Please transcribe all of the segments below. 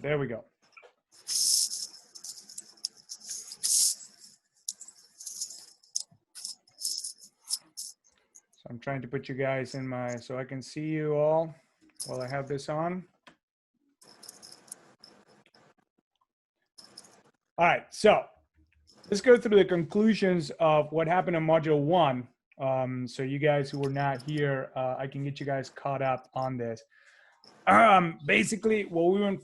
There we go. So I'm trying to put you guys in my, so I can see you all while I have this on. All right, so let's go through the conclusions of what happened in module 1. So you guys who were not here, I can get you guys caught up on this. Basically, what we went,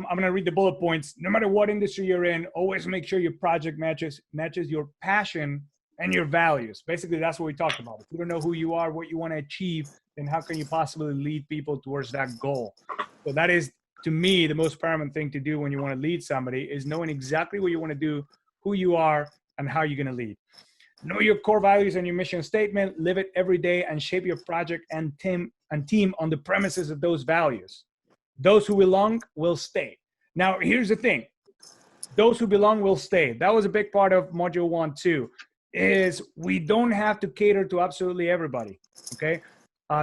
I'm going to read the bullet points. No matter what industry you're in, always make sure your project matches your passion and your values. Basically, that's what we talked about. If you don't know who you are, what you want to achieve, then how can you possibly lead people towards that goal? So that is, to me, the most paramount thing to do when you want to lead somebody is knowing exactly what you want to do, who you are, and how you're going to lead. Know your core values and your mission statement, live it every day, and shape your project and team on the premises of those values. Those who belong will stay. Now, here's the thing. Those who belong will stay. That was a big part of module 1 too, is we don't have to cater to absolutely everybody, okay?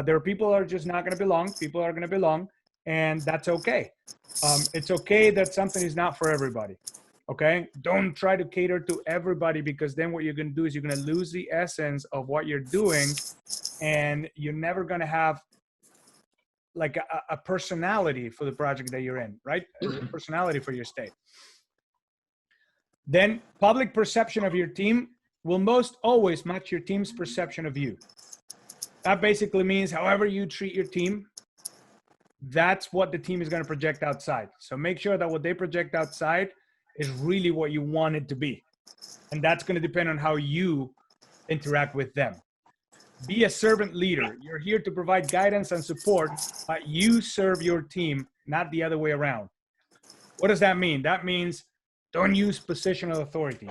There are people that are just not gonna belong. People are gonna belong, and that's okay. It's okay that something is not for everybody, okay? Don't try to cater to everybody, because then what you're gonna do is you're gonna lose the essence of what you're doing, and you're never gonna have like a personality for the project that you're in, right? A personality for your state. Then public perception of your team will most always match your team's perception of you. That basically means however you treat your team, that's what the team is going to project outside. So make sure that what they project outside is really what you want it to be. And that's going to depend on how you interact with them. Be a servant leader. You're here to provide guidance and support, but you serve your team, not the other way around. What does that mean? That means don't use positional authority.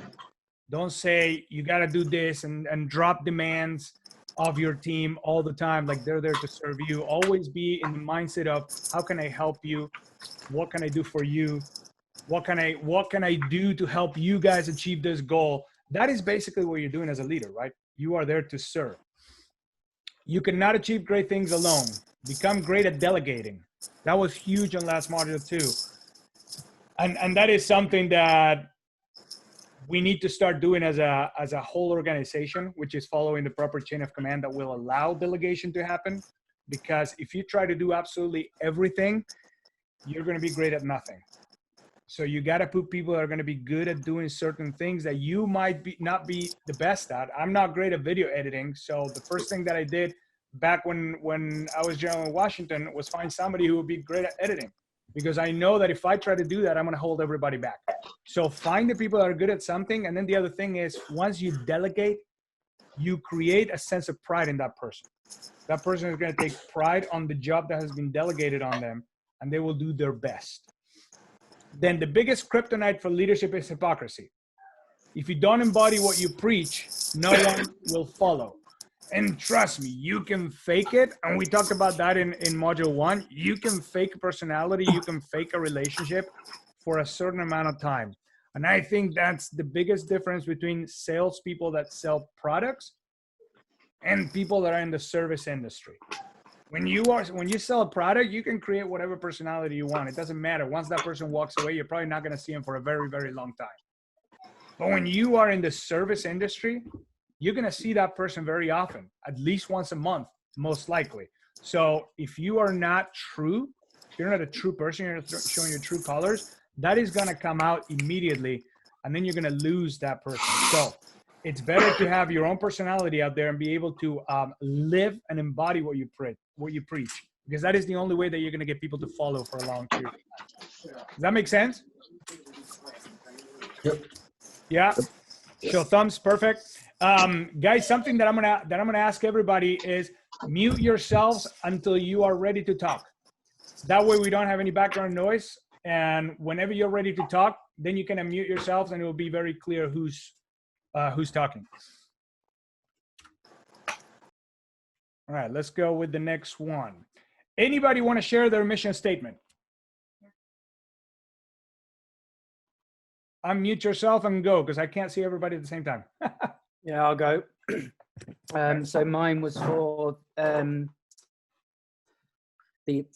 Don't say you got to do this and drop demands of your team all the time like they're there to serve you. Always be in the mindset of how can I help you? What can I do for you? What can I do to help you guys achieve this goal? That is basically what you're doing as a leader, right? You are there to serve. You cannot achieve great things alone. Become great at delegating. That was huge in last module too. And that is something that we need to start doing as a whole organization, which is following the proper chain of command that will allow delegation to happen. Because if you try to do absolutely everything, you're going to be great at nothing. So you got to put people that are going to be good at doing certain things that you might not be the best at. I'm not great at video editing. So the first thing that I did back when I was general in Washington was find somebody who would be great at editing, because I know that if I try to do that, I'm going to hold everybody back. So find the people that are good at something. And then the other thing is, once you delegate, you create a sense of pride in that person. That person is going to take pride on the job that has been delegated on them, and they will do their best. Then the biggest kryptonite for leadership is hypocrisy. If you don't embody what you preach, no one will follow. And trust me, you can fake it. And we talked about that in module 1. You can fake a personality, you can fake a relationship for a certain amount of time. And I think that's the biggest difference between salespeople that sell products and people that are in the service industry. When you sell a product, you can create whatever personality you want. It doesn't matter. Once that person walks away, you're probably not going to see him for a very, very long time. But when you are in the service industry, you're going to see that person very often, at least once a month, most likely. So if you are not true, if you're not a true person, you're not showing your true colors, that is going to come out immediately, and then you're going to lose that person. So it's better to have your own personality out there and be able to live and embody what you preach, because that is the only way that you're going to get people to follow for a long period of time. Does that make sense? Yep. Yeah. Show thumbs. Perfect. Guys, something that I'm gonna ask everybody is mute yourselves until you are ready to talk. That way we don't have any background noise, and whenever you're ready to talk, then you can unmute yourselves and it will be very clear who's talking. All right, let's go with the next one. Anybody want to share their mission statement? Unmute yourself and go, because I can't see everybody at the same time. Yeah, I'll go. So mine was for the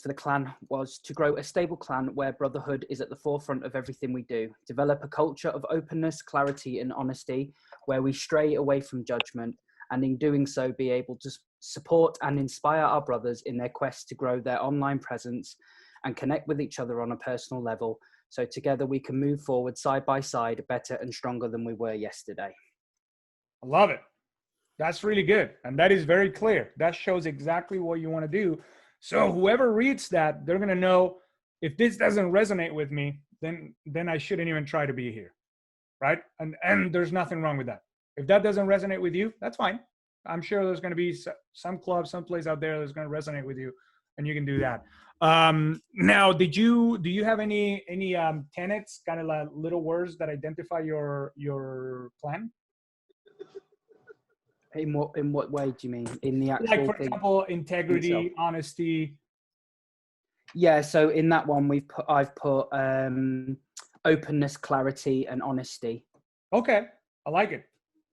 for the clan was to grow a stable clan where brotherhood is at the forefront of everything we do. Develop a culture of openness, clarity, and honesty where we stray away from judgment, and in doing so, be able to support and inspire our brothers in their quest to grow their online presence and connect with each other on a personal level. So together we can move forward side by side, better and stronger than we were yesterday. I love it. That's really good. And that is very clear. That shows exactly what you want to do. So whoever reads that, they're going to know if this doesn't resonate with me, then I shouldn't even try to be here. Right. And there's nothing wrong with that. If that doesn't resonate with you, that's fine. I'm sure there's going to be some club, some place out there that's going to resonate with you, and you can do that. Now, do you have any tenets, kind of like little words that identify your clan? In what way do you mean? In the actual like, for example, integrity, itself? honesty. Yeah. So in that one, I've put openness, clarity, and honesty. Okay, I like it.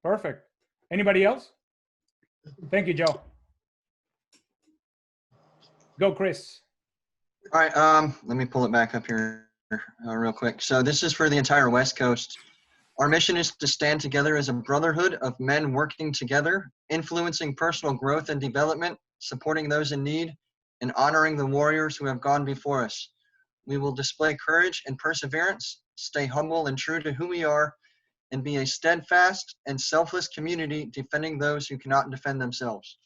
Perfect. Anybody else? Thank you, Joe. Go, Chris. All right, let me pull it back up here real quick. So this is for the entire West Coast. Our mission is to stand together as a brotherhood of men working together, influencing personal growth and development, supporting those in need, and honoring the warriors who have gone before us. We will display courage and perseverance, stay humble and true to who we are, and be a steadfast and selfless community defending those who cannot defend themselves.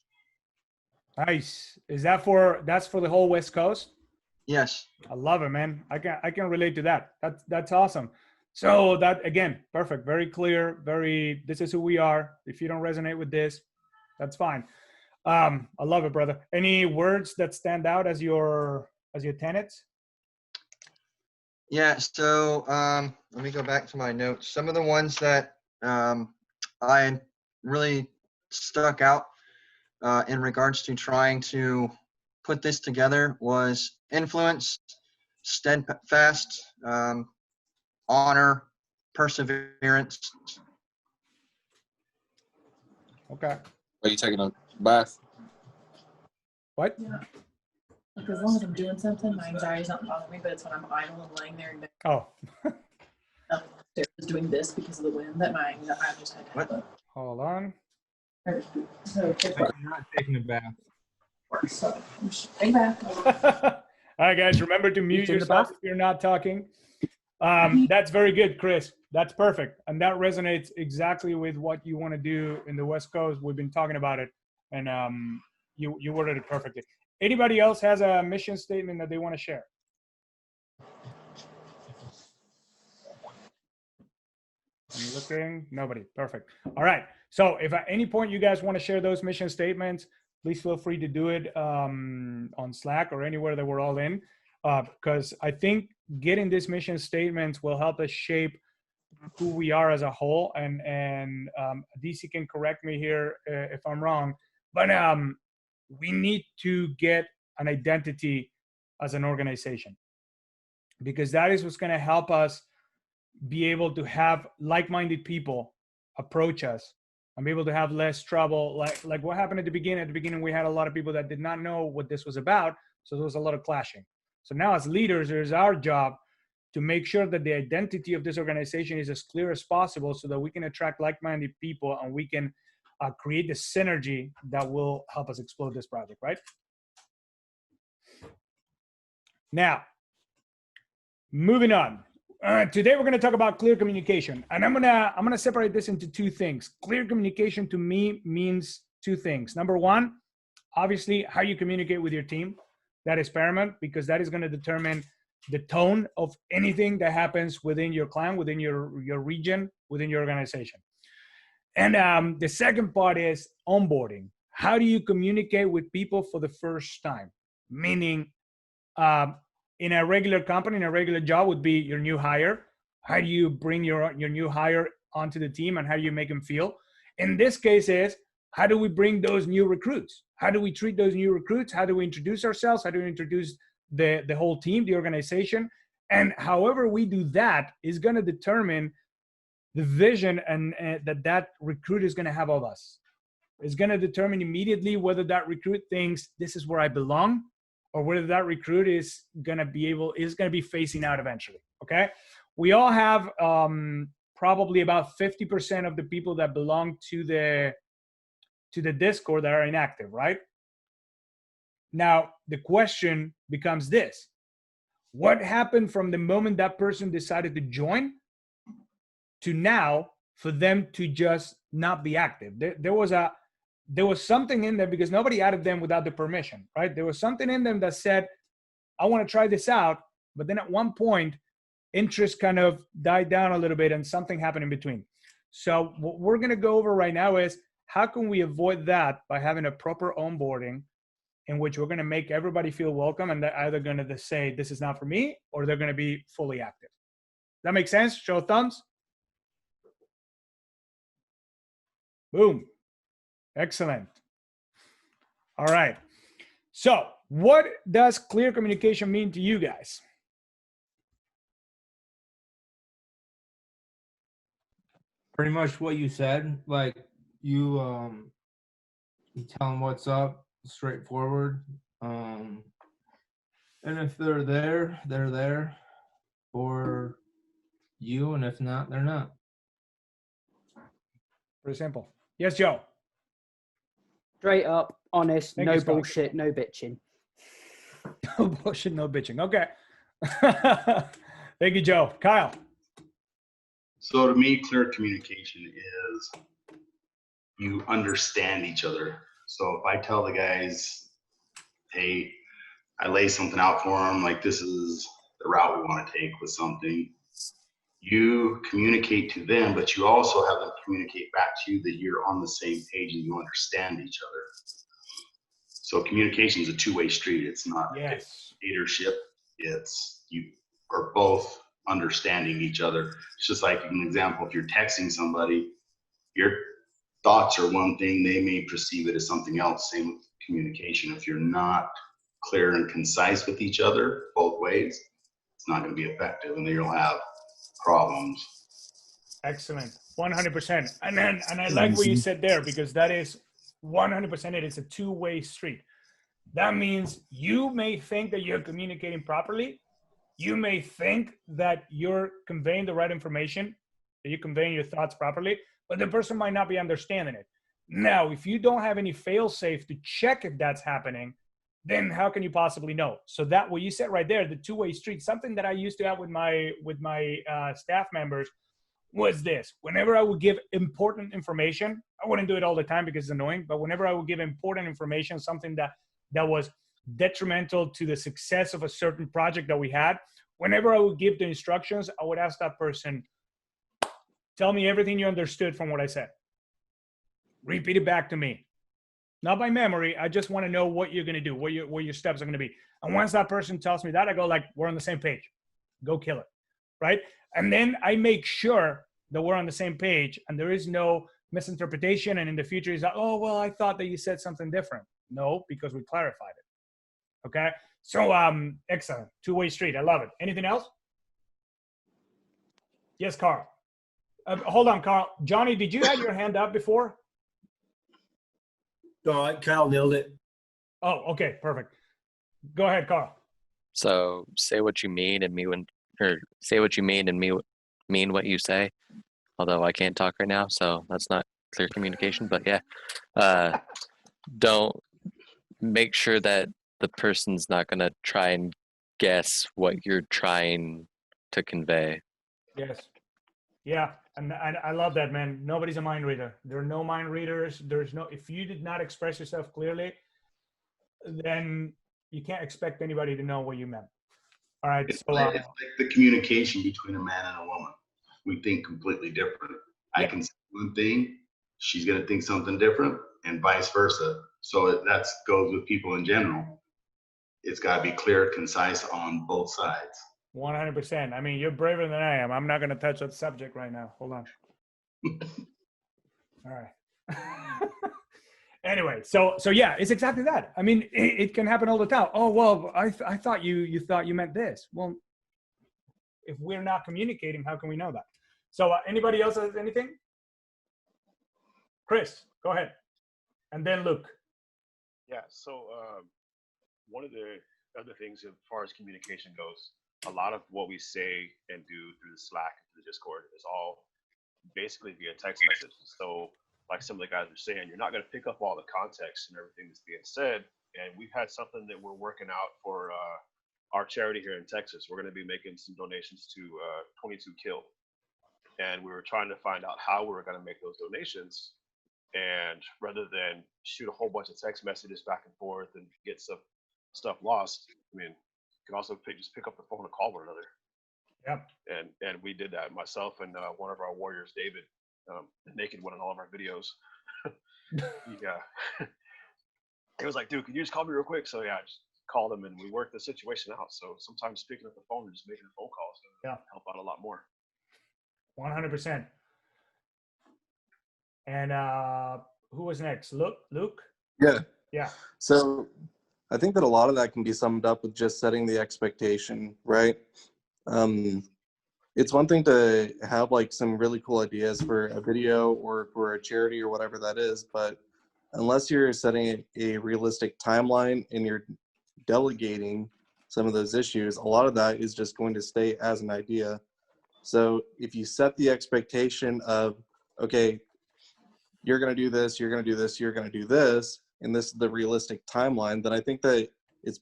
Nice. That's for the whole West Coast? Yes. I love it, man. I can relate to that. That's awesome. So that, again, perfect. Very clear. This is who we are. If you don't resonate with this, that's fine. I love it, brother. Any words that stand out as your tenets? Yeah, so let me go back to my notes. Some of the ones that I really stuck out in regards to trying to put this together was influence, steadfast, honor, perseverance. Okay. Are you taking a bath? What? Yeah. Like, as long as I'm doing something, my anxiety's not bothering me, but it's when I'm idle and laying there and Oh. upstairs doing this because of the wind that I just had to have a Hold on. so I'm not taking a bath. so I'm just take back. All right, guys, remember to mute in the yourself bath? if you're not talking. That's very good, Chris. That's perfect. And that resonates exactly with what you want to do in the West Coast. We've been talking about it, and you worded it perfectly. Anybody else has a mission statement that they want to share? I'm looking. Nobody. Perfect. All right. So if at any point you guys want to share those mission statements, please feel free to do it on Slack or anywhere that we're all in, because I think getting these mission statements will help us shape who we are as a whole. And DC can correct me here if I'm wrong, but we need to get an identity as an organization, because that is what's going to help us be able to have like-minded people approach us and be able to have less trouble. Like what happened at the beginning. At the beginning, we had a lot of people that did not know what this was about, so there was a lot of clashing. So now as leaders, it is our job to make sure that the identity of this organization is as clear as possible so that we can attract like-minded people and we can create the synergy that will help us explode this project, right? Now, moving on. Today we're going to talk about clear communication, and I'm gonna separate this into two things. Clear communication to me means two things. Number one, obviously, how you communicate with your team. That is paramount, because that is going to determine the tone of anything that happens within your clan, within your region, within your organization. And the second part is onboarding. How do you communicate with people for the first time? Meaning, in a regular company, in a regular job would be your new hire. How do you bring your new hire onto the team, and how do you make them feel? In this case is, how do we bring those new recruits? How do we treat those new recruits? How do we introduce ourselves? How do we introduce the whole team, the organization? And however we do that is going to determine the vision and that recruit is going to have of us. It's going to determine immediately whether that recruit thinks this is where I belong, or whether that recruit is going to be phasing out eventually. Okay. We all have probably about 50% of the people that belong to the Discord that are inactive, right? Now, the question becomes this: what happened from the moment that person decided to join to now for them to just not be active? There was something in there, because nobody added them without the permission, right? There was something in them that said, I want to try this out. But then at one point, interest kind of died down a little bit and something happened in between. So what we're going to go over right now is how can we avoid that by having a proper onboarding in which we're going to make everybody feel welcome, and they're either going to say, this is not for me, or they're going to be fully active. Does that make sense? Show thumbs. Boom. Excellent. All right. So what does clear communication mean to you guys? Pretty much what you said. Like you tell them what's up, straightforward. And if they're there, they're there for you, and if not, they're not. Pretty simple. Yes, Joe. Straight up, honest, Thank no you, Scott. bullshit, no bitching. No bullshit, no bitching. Okay. Thank you, Joe. Kyle. So to me, clear communication is you understand each other. So if I tell the guys, hey, I lay something out for them, like this is the route we want to take with something, you communicate to them, but you also have them communicate back to you that you're on the same page and you understand each other. So communication is a two-way street. It's not dictatorship. It's you are both understanding each other. It's just like an example, if you're texting somebody, your thoughts are one thing, they may perceive it as something else. Same with communication. If you're not clear and concise with each other both ways, it's not going to be effective, and then you'll have problems. Excellent. 100%. And I like what you said there, because that is 100% it. It's a two-way street. That means you may think that you're communicating properly. You may think that you're conveying the right information, that you're conveying your thoughts properly, but the person might not be understanding it. Now, if you don't have any fail-safe to check if that's happening, then how can you possibly know? So that what you said right there, the two-way street, something that I used to have with my staff members was this. Whenever I would give important information, I wouldn't do it all the time because it's annoying, but whenever I would give important information, something that was detrimental to the success of a certain project that we had, whenever I would give the instructions, I would ask that person, tell me everything you understood from what I said. Repeat it back to me. Not by memory. I just want to know what you're going to do, what your steps are going to be. And once that person tells me that, I go like, we're on the same page. Go kill it, right? And then I make sure that we're on the same page and there is no misinterpretation. And in the future, he's like, oh, well, I thought that you said something different. No, because we clarified it. Okay? So, excellent. Two-way street. I love it. Anything else? Yes, Carl. Hold on, Carl. Johnny, did you have your hand up before? No, Kyle nailed it. Oh, okay, perfect. Go ahead, Carl. So say what you mean and say what you mean and mean what you say. Although I can't talk right now, so that's not clear communication. But yeah, don't make sure that the person's not gonna try and guess what you're trying to convey. Yes. Yeah, and I love that, man. Nobody's a mind reader. There are no mind readers. If you did not express yourself clearly, then you can't expect anybody to know what you meant. All right. It's like the communication between a man and a woman. We think completely different. I can say one thing, she's going to think something different, and vice versa. So that goes with people in general. It's got to be clear, concise on both sides. 100%. I mean, you're braver than I am. I'm not going to touch that subject right now. Hold on. All right. Anyway, so yeah, it's exactly that. I mean, it can happen all the time. Oh, well, I thought you thought you meant this. Well, if we're not communicating, how can we know that? So anybody else has anything? Chris, go ahead. And then Luke. Yeah, so one of the other things as far as communication goes, a lot of what we say and do through the Slack, through the Discord, is all basically via text message. So, like some of the guys are saying, you're not going to pick up all the context and everything that's being said. And we've had something that we're working out for our charity here in Texas. We're going to be making some donations to 22 Kill. And we were trying to find out how we were going to make those donations. And rather than shoot a whole bunch of text messages back and forth and get some stuff lost, I mean, you can also just pick up the phone and call one another. Yep. And we did that, myself and one of our warriors, David, the naked one in all of our videos. Yeah. He was like, dude, can you just call me real quick? So yeah, I just called him and we worked the situation out. So sometimes picking up the phone and just making a phone call is going to help out a lot more. 100%. And who was next? Luke? Yeah. Yeah. So I think that a lot of that can be summed up with just setting the expectation, right? It's one thing to have like some really cool ideas for a video or for a charity or whatever that is, but unless you're setting a realistic timeline and you're delegating some of those issues, a lot of that is just going to stay as an idea. So if you set the expectation of, okay, you're going to do this, you're going to do this, you're going to do this, and this is the realistic timeline, then I think that it's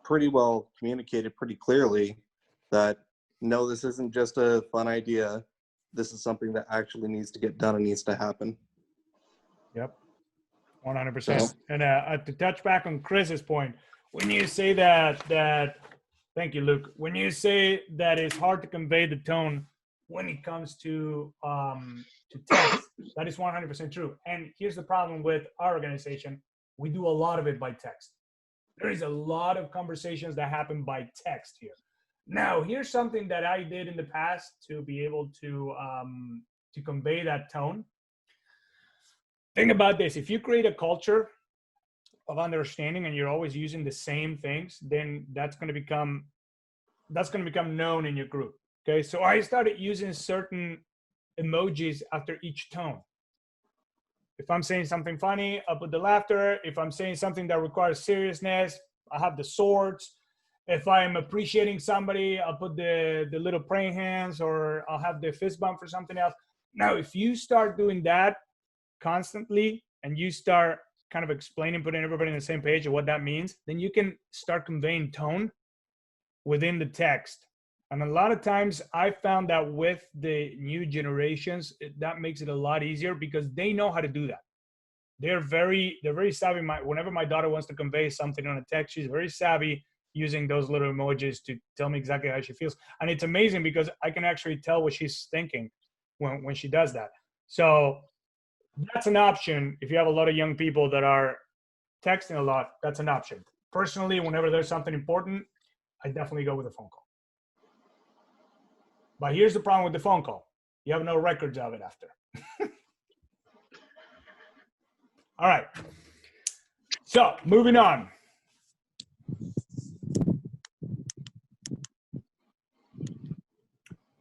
pretty well communicated pretty clearly that, no, this isn't just a fun idea. This is something that actually needs to get done and needs to happen. Yep. 100%. And to touch back on Chris's point, when you say that, thank you, Luke. When you say that it's hard to convey the tone when it comes to text, that is 100% true. And here's the problem with our organization. We do a lot of it by text. There is a lot of conversations that happen by text here. Now, here's something that I did in the past to be able to convey that tone. Think about this. If you create a culture of understanding and you're always using the same things, then that's going to become known in your group. Okay, so I started using certain emojis after each tone. If I'm saying something funny, I'll put the laughter. If I'm saying something that requires seriousness, I have the swords. If I'm appreciating somebody, I'll put the little praying hands, or I'll have the fist bump for something else. Now, if you start doing that constantly and you start kind of explaining, putting everybody on the same page of what that means, then you can start conveying tone within the text. And a lot of times I found that with the new generations, that makes it a lot easier because they know how to do that. They're very savvy. Whenever my daughter wants to convey something on a text, she's very savvy using those little emojis to tell me exactly how she feels. And it's amazing because I can actually tell what she's thinking when she does that. So that's an option. If you have a lot of young people that are texting a lot, that's an option. Personally, whenever there's something important, I definitely go with a phone call. But here's the problem with the phone call. You have no records of it after. All right. So moving on.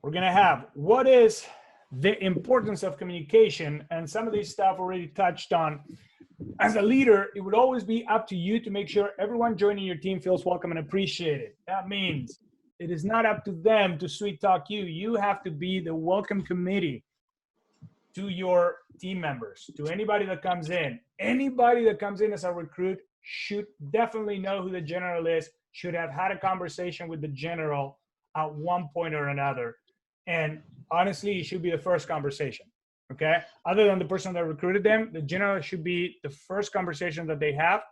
We're going to have what is the importance of communication, and some of these stuff already touched on. As a leader, it would always be up to you to make sure everyone joining your team feels welcome and appreciated. That means it is not up to them to sweet talk you. You have to be the welcome committee to your team members, to anybody that comes in. Anybody that comes in as a recruit should definitely know who the general is, should have had a conversation with the general at one point or another. And honestly, it should be the first conversation, okay? Other than the person that recruited them, the general should be the first conversation that they have.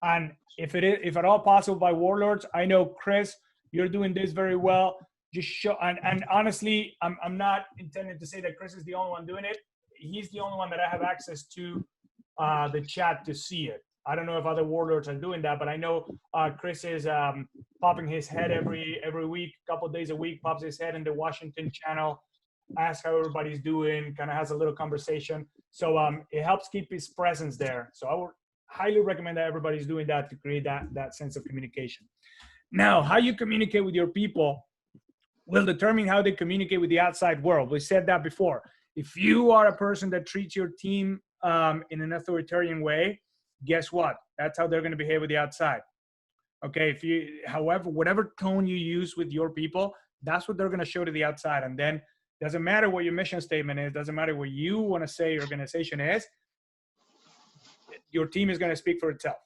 And if at all possible by warlords, I know, Chris, you're doing this very well. Just show, and honestly, I'm not intending to say that Chris is the only one doing it. He's the only one that I have access to the chat to see it. I don't know if other warlords are doing that, but I know Chris is popping his head every week, a couple of days a week, pops his head in the Washington channel, asks how everybody's doing, kind of has a little conversation. So it helps keep his presence there. So I would highly recommend that everybody's doing that to create that sense of communication. Now, how you communicate with your people will determine how they communicate with the outside world. We said that before. If you are a person that treats your team in an authoritarian way, guess what? That's how they're going to behave with the outside. Okay, whatever tone you use with your people, that's what they're going to show to the outside. And then doesn't matter what your mission statement is, doesn't matter what you want to say your organization is, your team is going to speak for itself.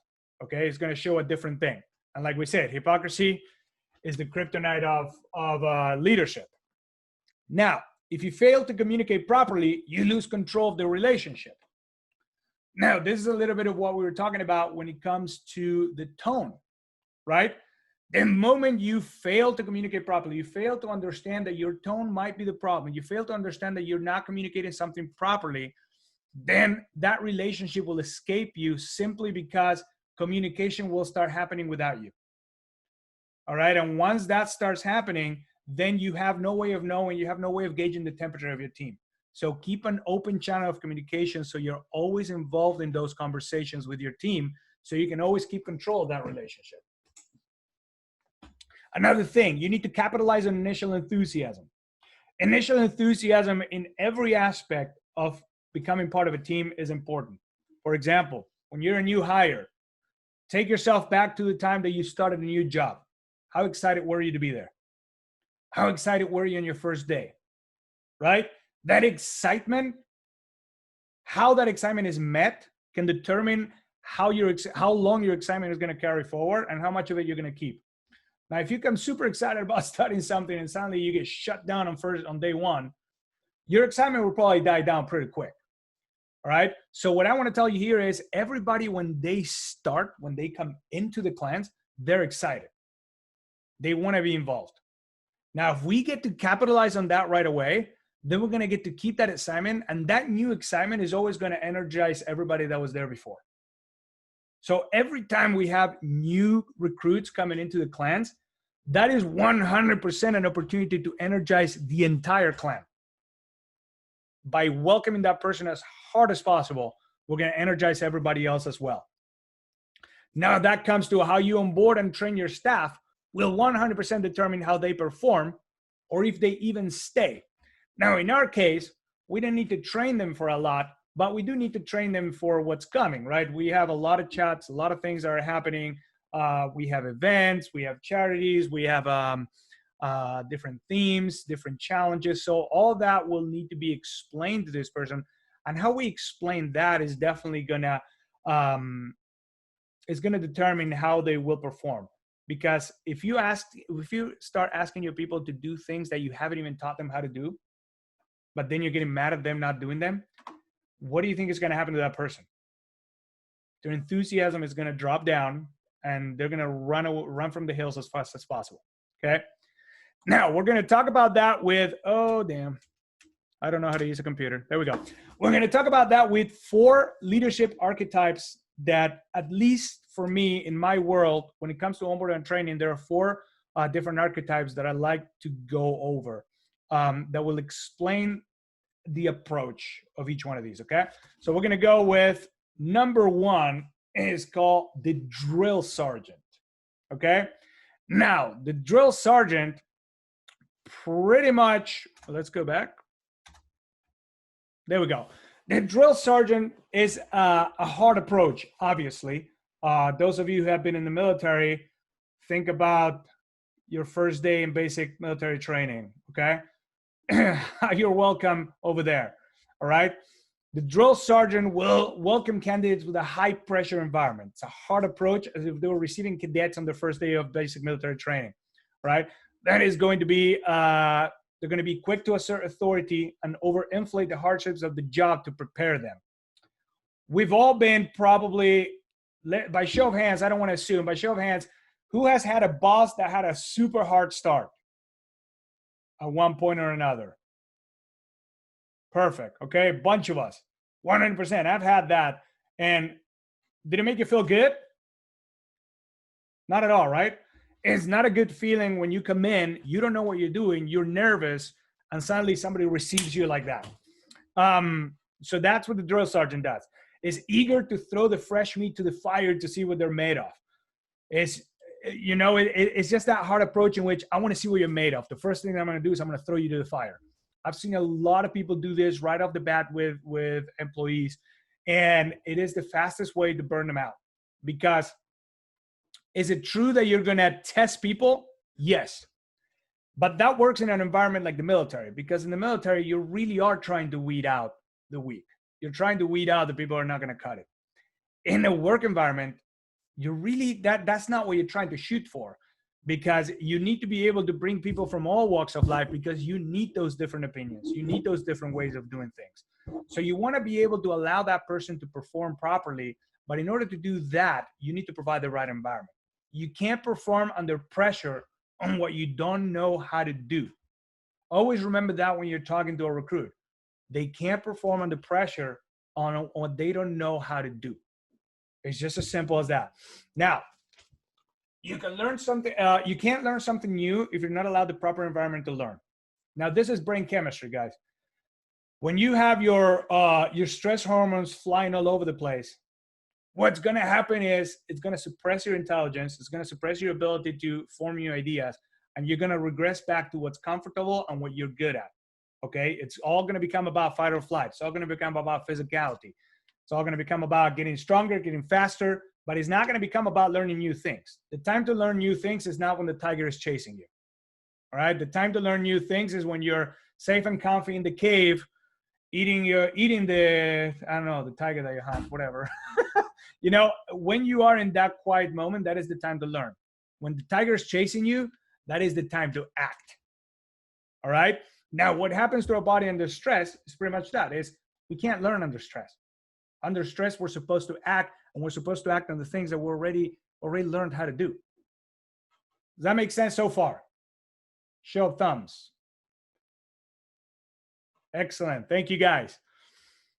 Okay, it's going to show a different thing. And like we said, hypocrisy is the kryptonite of leadership. Now, if you fail to communicate properly, you lose control of the relationship. Now, this is a little bit of what we were talking about when it comes to the tone, right? The moment you fail to communicate properly, you fail to understand that your tone might be the problem, you fail to understand that you're not communicating something properly, then that relationship will escape you simply because communication will start happening without you. All right. And once that starts happening, then you have no way of knowing, you have no way of gauging the temperature of your team. So keep an open channel of communication so you're always involved in those conversations with your team so you can always keep control of that relationship. Another thing, you need to capitalize on initial enthusiasm. Initial enthusiasm in every aspect of becoming part of a team is important. For example, when you're a new hire, take yourself back to the time that you started a new job. How excited were you to be there? How excited were you on your first day? Right? That excitement, how that excitement is met can determine how long your excitement is going to carry forward and how much of it you're going to keep. Now, if you come super excited about starting something and suddenly you get shut down on day one, your excitement will probably die down pretty quick. All right. So what I want to tell you here is everybody, when they come into the clans, they're excited. They want to be involved. Now, if we get to capitalize on that right away, then we're going to get to keep that excitement. And that new excitement is always going to energize everybody that was there before. So every time we have new recruits coming into the clans, that is 100% an opportunity to energize the entire clan. By welcoming that person as hard as possible, we're going to energize everybody else as well. Now that comes to how you onboard and train your staff will 100% determine how they perform or if they even stay. Now, in our case, we don't need to train them for a lot, but we do need to train them for what's coming, right? We have a lot of chats, a lot of things that are happening. We have events, we have charities, we have different themes, different challenges. So all that will need to be explained to this person. And how we explain that is definitely gonna determine how they will perform. Because if you start asking your people to do things that you haven't even taught them how to do, but then you're getting mad at them not doing them, what do you think is going to happen to that person? Their enthusiasm is going to drop down and they're going to run from the hills as fast as possible. Okay. Now we're going to talk about that with, I don't know how to use a computer. There we go. We're going to talk about that with 4 leadership archetypes that, at least for me in my world, when it comes to onboarding and training, there are 4 different archetypes that I like to go over that will explain the approach of each one of these. Okay. So we're going to go with number 1 is called the drill sergeant. Okay. Now the drill sergeant pretty much, let's go back. There we go. The drill sergeant is a hard approach, obviously. Those of you who have been in the military, think about your first day in basic military training, okay? You're welcome over there, all right? The drill sergeant will welcome candidates with a high-pressure environment. It's a hard approach, as if they were receiving cadets on their first day of basic military training, right? That is going to be, they're going to be quick to assert authority and overinflate the hardships of the job to prepare them. We've all been probably, by show of hands, I don't want to assume, by show of hands, who has had a boss that had a super hard start at one point or another? Perfect. Okay. A bunch of us, 100%. I've had that. And did it make you feel good? Not at all, right? It's not a good feeling when you come in, you don't know what you're doing, you're nervous, and suddenly somebody receives you like that. So that's what the drill sergeant does. Is eager to throw the fresh meat to the fire to see what they're made of. It's just that hard approach in which I want to see what you're made of. The first thing I'm going to do is I'm going to throw you to the fire. I've seen a lot of people do this right off the bat with employees, and it is the fastest way to burn them out, because Is it true that you're going to test people? Yes. But that works in an environment like the military, because in the military, you really are trying to weed out the weak. You're trying to weed out the people who are not going to cut it. In a work environment, you're really, that's not what you're trying to shoot for, because you need to be able to bring people from all walks of life, because you need those different opinions. You need those different ways of doing things. So you want to be able to allow that person to perform properly. But in order to do that, you need to provide the right environment. You can't perform under pressure on what you don't know how to do. Always remember that when you're talking to a recruit. They can't perform under pressure on what they don't know how to do. It's just as simple as that. Now, you can learn something. You can't learn something new if you're not allowed the proper environment to learn. Now, this is brain chemistry, guys. When you have your stress hormones flying all over the place, what's going to happen is it's going to suppress your intelligence. It's going to suppress your ability to form new ideas, and you're going to regress back to what's comfortable and what you're good at. Okay, it's all going to become about fight or flight. It's all going to become about physicality. It's all going to become about getting stronger, getting faster, but it's not going to become about learning new things. The time to learn new things is not when the tiger is chasing you. All right, the time to learn new things is when you're safe and comfy in the cave, eating the, I don't know, the tiger that you hunt, whatever. You know, when you are in that quiet moment, that is the time to learn. When the tiger is chasing you, that is the time to act. All right. Now, what happens to our body under stress is pretty much that, is we can't learn under stress. Under stress, we're supposed to act, and we're supposed to act on the things that we're already learned how to do. Does that make sense so far? Show of thumbs. Excellent. Thank you, guys.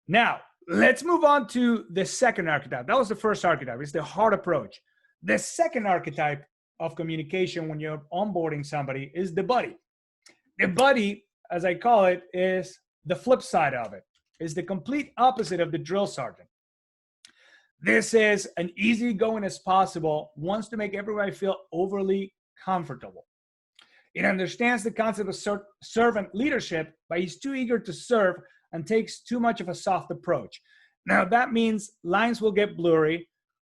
Now, let's move on to the second archetype. That was the first archetype. It's the hard approach. The second archetype of communication when you're onboarding somebody is the buddy. The buddy, as I call it, is the flip side of it. Is the complete opposite of the drill sergeant. This is an easygoing as possible, wants to make everybody feel overly comfortable. It understands the concept of servant leadership, but he's too eager to serve and takes too much of a soft approach. Now that means lines will get blurry.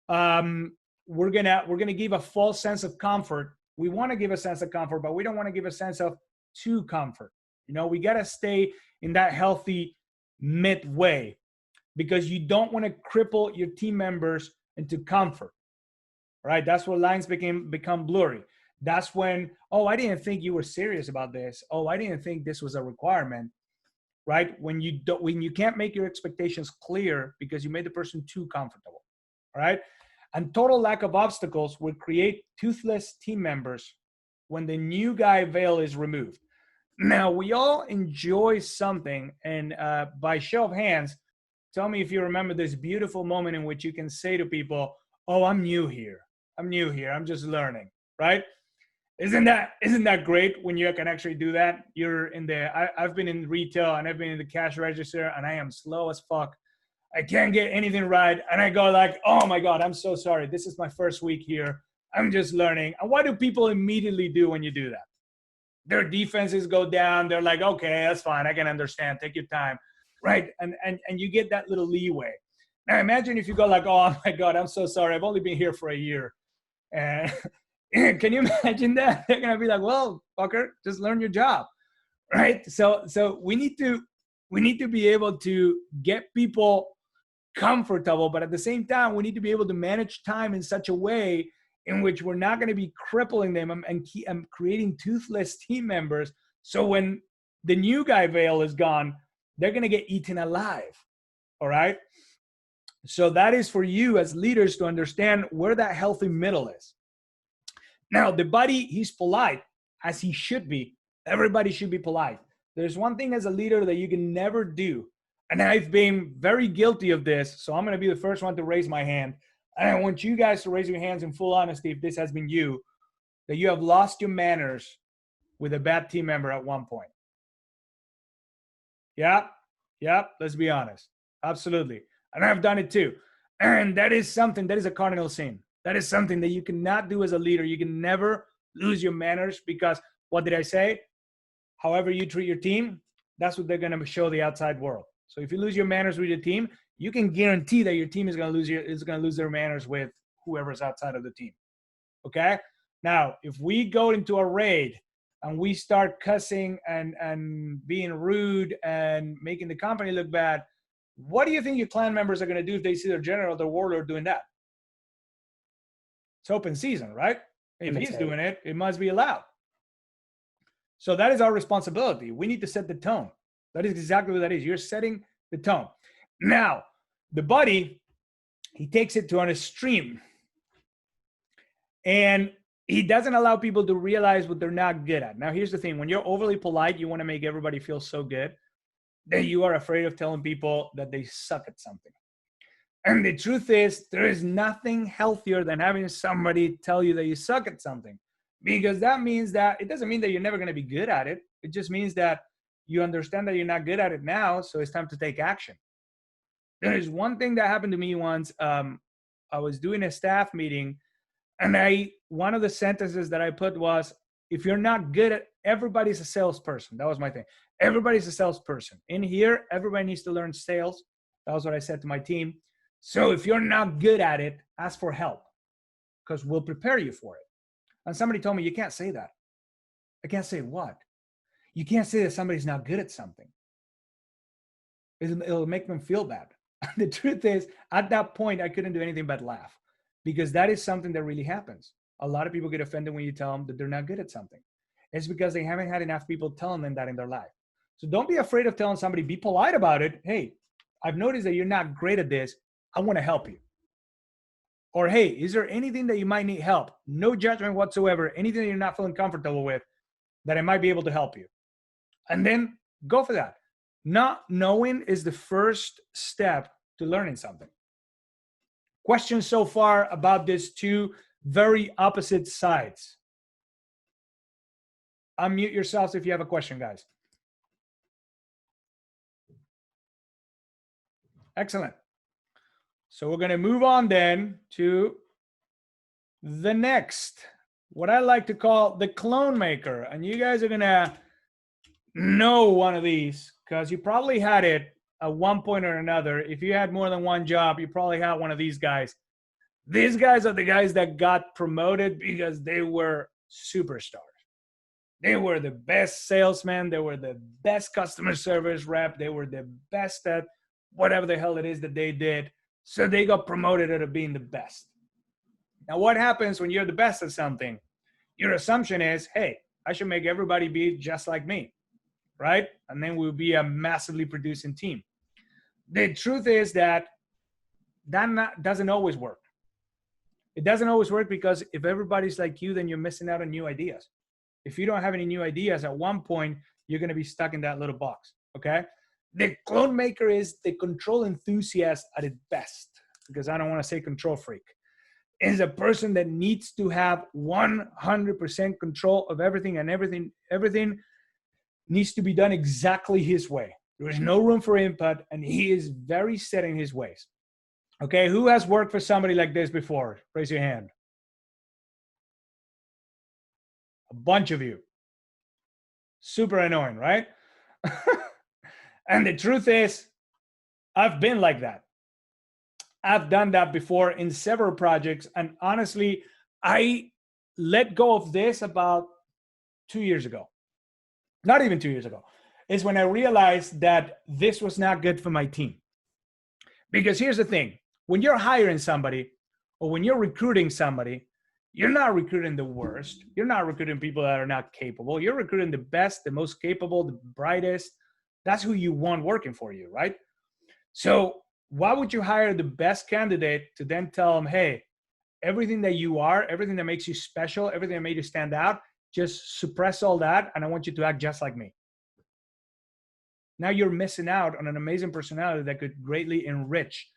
We're gonna give a false sense of comfort. We want to give a sense of comfort, but we don't want to give a sense of too comfort. You know, we gotta stay in that healthy midway, because you don't want to cripple your team members into comfort. Right? That's where lines become blurry. That's when, oh, I didn't think you were serious about this. Oh, I didn't think this was a requirement. Right? When you can't make your expectations clear because you made the person too comfortable. All right? And total lack of obstacles will create toothless team members when the new guy veil is removed. Now, we all enjoy something, and by show of hands, tell me if you remember this beautiful moment in which you can say to people, oh, I'm new here. I'm just learning, right? Isn't that great when you can actually do that? I've been in retail, and I've been in the cash register, and I am slow as fuck. I can't get anything right. And I go like, oh my God, I'm so sorry. This is my first week here. I'm just learning. And what do people immediately do when you do that? Their defenses go down. They're like, okay, that's fine. I can understand. Take your time. Right. And you get that little leeway. Now imagine if you go like, oh my God, I'm so sorry. I've only been here for a year. And can you imagine that? They're going to be like, well, fucker, just learn your job. Right. So we need to be able to get people comfortable, but at the same time, we need to be able to manage time in such a way in which we're not going to be crippling them and creating toothless team members. So when the new guy veil is gone, they're going to get eaten alive. All right. So that is for you as leaders to understand where that healthy middle is. Now, the buddy, he's polite, as he should be. Everybody should be polite. There's one thing as a leader that you can never do. And I've been very guilty of this. So I'm going to be the first one to raise my hand. And I want you guys to raise your hands in full honesty if this has been you, that you have lost your manners with a bad team member at one point. Yeah, let's be honest. Absolutely. And I've done it too. And that is a cardinal sin. That is something that you cannot do as a leader. You can never lose your manners, because what did I say? However you treat your team, that's what they're going to show the outside world. So if you lose your manners with your team, you can guarantee that your team is going to lose their manners with whoever's outside of the team. Okay. Now, if we go into a raid and we start cussing and being rude and making the company look bad, what do you think your clan members are going to do if they see their general, their warlord doing that? It's open season, right? If he's doing it, it must be allowed. So that is our responsibility. We need to set the tone. That is exactly what that is. You're setting the tone. Now, the buddy, he takes it to an extreme. And he doesn't allow people to realize what they're not good at. Now, here's the thing. When you're overly polite, you want to make everybody feel so good that you are afraid of telling people that they suck at something. And the truth is, there is nothing healthier than having somebody tell you that you suck at something. Because that means that, it doesn't mean that you're never going to be good at it. It just means that you understand that you're not good at it now, so it's time to take action. There is one thing that happened to me once. I was doing a staff meeting, and one of the sentences that I put was, if you're not good at, everybody's a salesperson. That was my thing. Everybody's a salesperson. In here, everybody needs to learn sales. That was what I said to my team. So if you're not good at it, ask for help, because we'll prepare you for it. And somebody told me, you can't say that. I can't say what? You can't say that somebody's not good at something. It'll make them feel bad. The truth is, at that point, I couldn't do anything but laugh, because that is something that really happens. A lot of people get offended when you tell them that they're not good at something. It's because they haven't had enough people telling them that in their life. So don't be afraid of telling somebody, be polite about it. Hey, I've noticed that you're not great at this. I want to help you. Or, hey, is there anything that you might need help? No judgment whatsoever. Anything that you're not feeling comfortable with that I might be able to help you. And then go for that. Not knowing is the first step to learning something. Questions so far about these two very opposite sides? Unmute yourselves if you have a question, guys. Excellent. So we're going to move on then to the next, what I like to call the clone maker. And you guys are going to know one of these because you probably had it at one point or another. If you had more than one job, you probably had one of these guys. These guys are the guys that got promoted because they were superstars. They were the best salesman. They were the best customer service rep. They were the best at whatever the hell it is that they did. So they got promoted out of being the best. Now, what happens when you're the best at something? Your assumption is, hey, I should make everybody be just like me, right? And then we'll be a massively producing team. The truth is that doesn't always work. It doesn't always work because if everybody's like you, then you're missing out on new ideas. If you don't have any new ideas, at one point, you're going to be stuck in that little box, okay? The clone maker is the control enthusiast at its best, because I don't want to say control freak. Is a person that needs to have 100% control of everything, and everything needs to be done exactly his way. There is no room for input, and he is very set in his ways. Okay, who has worked for somebody like this before? Raise your hand. A bunch of you. Super annoying, right? And the truth is, I've been like that. I've done that before in several projects. And honestly, I let go of this about 2 years ago. Not even 2 years ago. It's when I realized that this was not good for my team. Because here's the thing. When you're hiring somebody or when you're recruiting somebody, you're not recruiting the worst. You're not recruiting people that are not capable. You're recruiting the best, the most capable, the brightest. That's who you want working for you, right? So why would you hire the best candidate to then tell them, hey, everything that you are, everything that makes you special, everything that made you stand out, just suppress all that, and I want you to act just like me. Now you're missing out on an amazing personality that could greatly enrich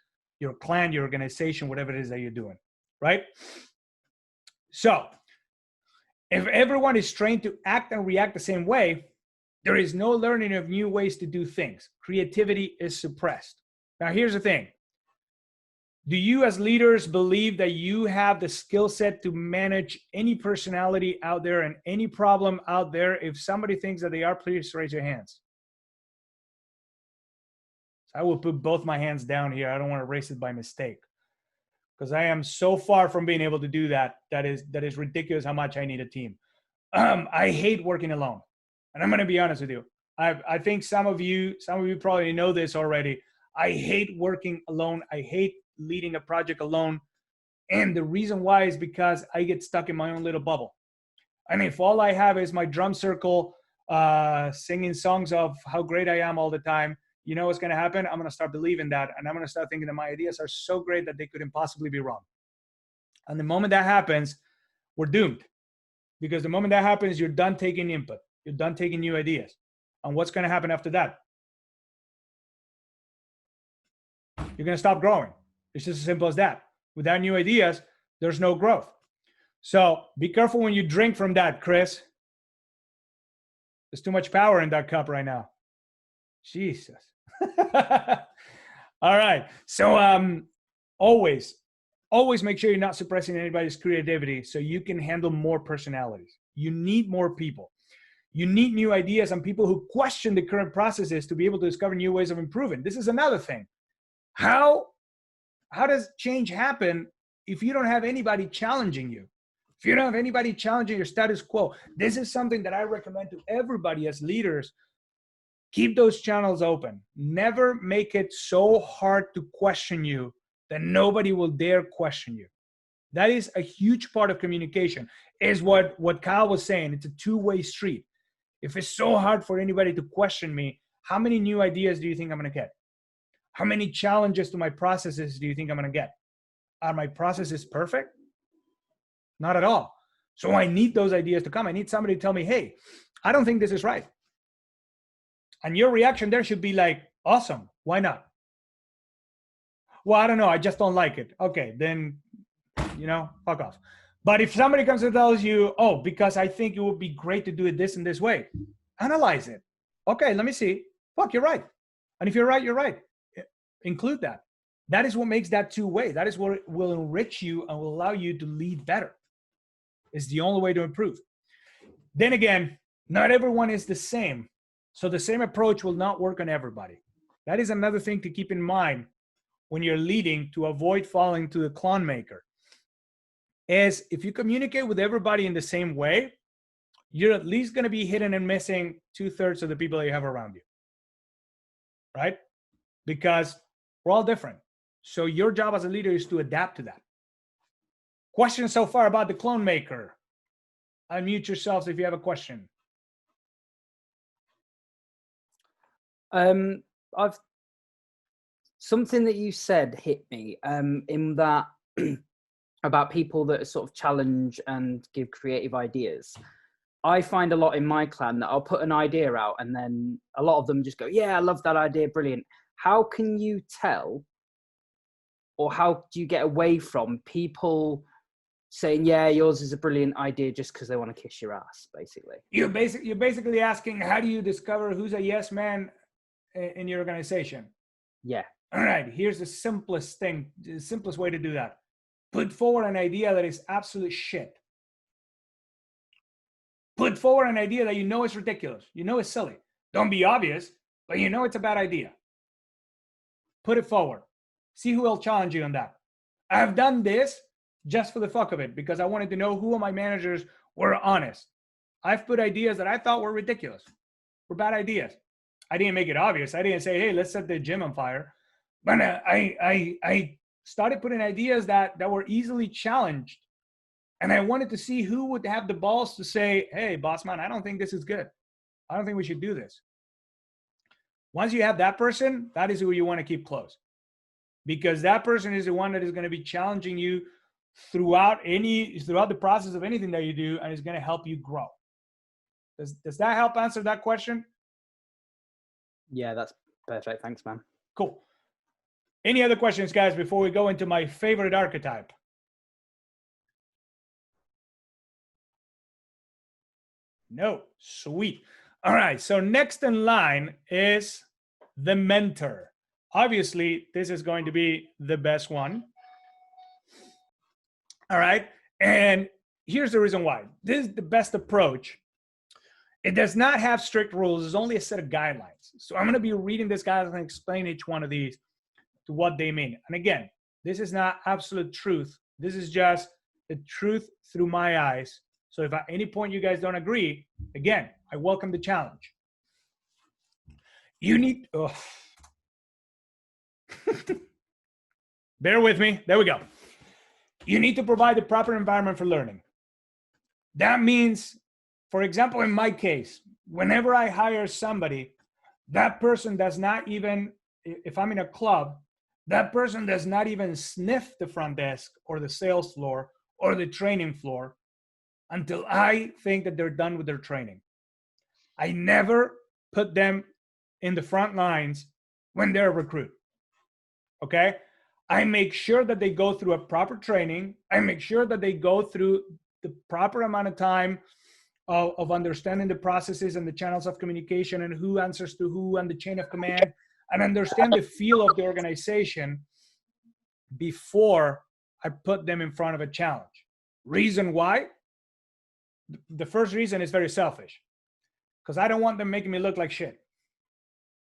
your clan, your organization, whatever it is that you're doing, right? So if everyone is trained to act and react the same way, there is no learning of new ways to do things. Creativity is suppressed. Now, here's the thing. Do you as leaders believe that you have the skill set to manage any personality out there and any problem out there? If somebody thinks that they are, please raise your hands. I will put both my hands down here. I don't want to raise it by mistake. because I am so far from being able to do that. That is ridiculous how much I need a team. I hate working alone, and I'm going to be honest with you. I think some of you probably know this already. I hate working alone. I hate leading a project alone. And the reason why is because I get stuck in my own little bubble. And if all I have is my drum circle singing songs of how great I am all the time, you know what's going to happen? I'm going to start believing that. And I'm going to start thinking that my ideas are so great that they couldn't possibly be wrong. And the moment that happens, we're doomed. Because the moment that happens, you're done taking input. You're done taking new ideas. And what's going to happen after that? You're going to stop growing. It's just as simple as that. Without new ideas, there's no growth. So be careful when you drink from that, Chris. There's too much power in that cup right now. Jesus. All right. So always make sure you're not suppressing anybody's creativity so you can handle more personalities. You need more people. You need new ideas and people who question the current processes to be able to discover new ways of improving. This is another thing. How does change happen if you don't have anybody challenging you? If you don't have anybody challenging your status quo? This is something that I recommend to everybody as leaders. Keep those channels open. Never make it so hard to question you that nobody will dare question you. That is a huge part of communication, is what Kyle was saying. It's a two-way street. If it's so hard for anybody to question me, how many new ideas do you think I'm going to get? How many challenges to my processes do you think I'm going to get? Are my processes perfect? Not at all. So I need those ideas to come. I need somebody to tell me, hey, I don't think this is right. And your reaction there should be like, awesome. Why not? Well, I don't know. I just don't like it. Okay, then, fuck off. But if somebody comes and tells you, oh, because I think it would be great to do it this and this way, analyze it. Okay, let me see. Fuck, you're right. And if you're right, you're right. Include that. That is what makes that two-way. That is what will enrich you and will allow you to lead better. It's the only way to improve. Then again, not everyone is the same. So the same approach will not work on everybody. That is another thing to keep in mind when you're leading, to avoid falling to the clone maker. Is if you communicate with everybody in the same way, you're at least going to be hitting and missing 2/3 of the people that you have around you. Right? Because we're all different. So your job as a leader is to adapt to that. Questions so far about the clone maker? Unmute yourselves if you have a question. Something that you said hit me in that about people that sort of challenge and give creative ideas. I find a lot in my clan that I'll put an idea out and then a lot of them just go, yeah, I love that idea, brilliant. How can you tell, or how do you get away from people saying, yeah, yours is a brilliant idea just because they want to kiss your ass, basically? You're basically asking, how do you discover who's a yes man in your organization? Yeah. All right, here's the simplest way to do that. Put forward an idea that is absolute shit. Put forward an idea that you know is ridiculous. You know it's silly. Don't be obvious, but you know it's a bad idea. Put it forward. See who will challenge you on that. I've done this just for the fuck of it because I wanted to know who of my managers were honest. I've put ideas that I thought were ridiculous, were bad ideas. I didn't make it obvious. I didn't say, hey, let's set the gym on fire. But I started putting ideas that were easily challenged. And I wanted to see who would have the balls to say, hey, boss man, I don't think this is good. I don't think we should do this. Once you have that person, that is who you want to keep close. Because that person is the one that is going to be challenging you throughout the process of anything that you do and is going to help you grow. Does that help answer that question? Yeah, that's perfect. Thanks, man. Cool. Any other questions, guys, before we go into my favorite archetype? No. Sweet. All right. So next in line is the mentor. Obviously, this is going to be the best one. All right. And here's the reason why. This is the best approach. It does not have strict rules. There's only a set of guidelines. So I'm going to be reading this guidelines and explain each one of these to what they mean. And again, This is not absolute truth. This is just the truth through my eyes. So if at any point you guys don't agree, again, I welcome the challenge. You need, bear with me. There we go. You need to provide the proper environment for learning. That means, for example, in my case, whenever I hire somebody, that person does not even, if I'm in a club, that person does not even sniff the front desk or the sales floor or the training floor until I think that they're done with their training. I never put them in the front lines when they're a recruit. Okay? I make sure that they go through a proper training. I make sure that they go through the proper amount of time of understanding the processes and the channels of communication and who answers to who and the chain of command, and understand the feel of the organization before I put them in front of a challenge. Reason why? The first reason is very selfish, because I don't want them making me look like shit.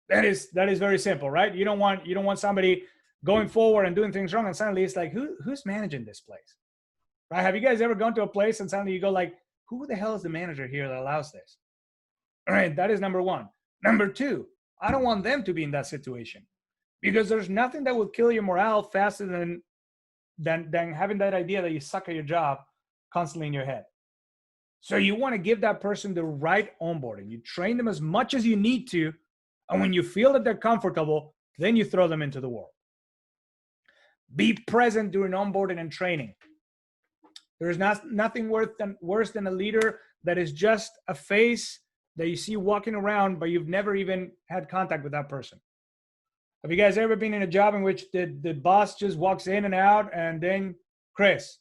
That is very simple, right? You don't want somebody going forward and doing things wrong, and suddenly it's like, who's managing this place? Right? Have you guys ever gone to a place and suddenly you go like, who the hell is the manager here that allows this? All right, that is number one. Number two, I don't want them to be in that situation, because there's nothing that will kill your morale faster than having that idea that you suck at your job constantly in your head. So you want to give that person the right onboarding. You train them as much as you need to, and when you feel that they're comfortable, then you throw them into the world. Be present during onboarding and training. There's nothing worse than a leader that is just a face that you see walking around, but you've never even had contact with that person. Have you guys ever been in a job in which the boss just walks in and out, and then, Chris,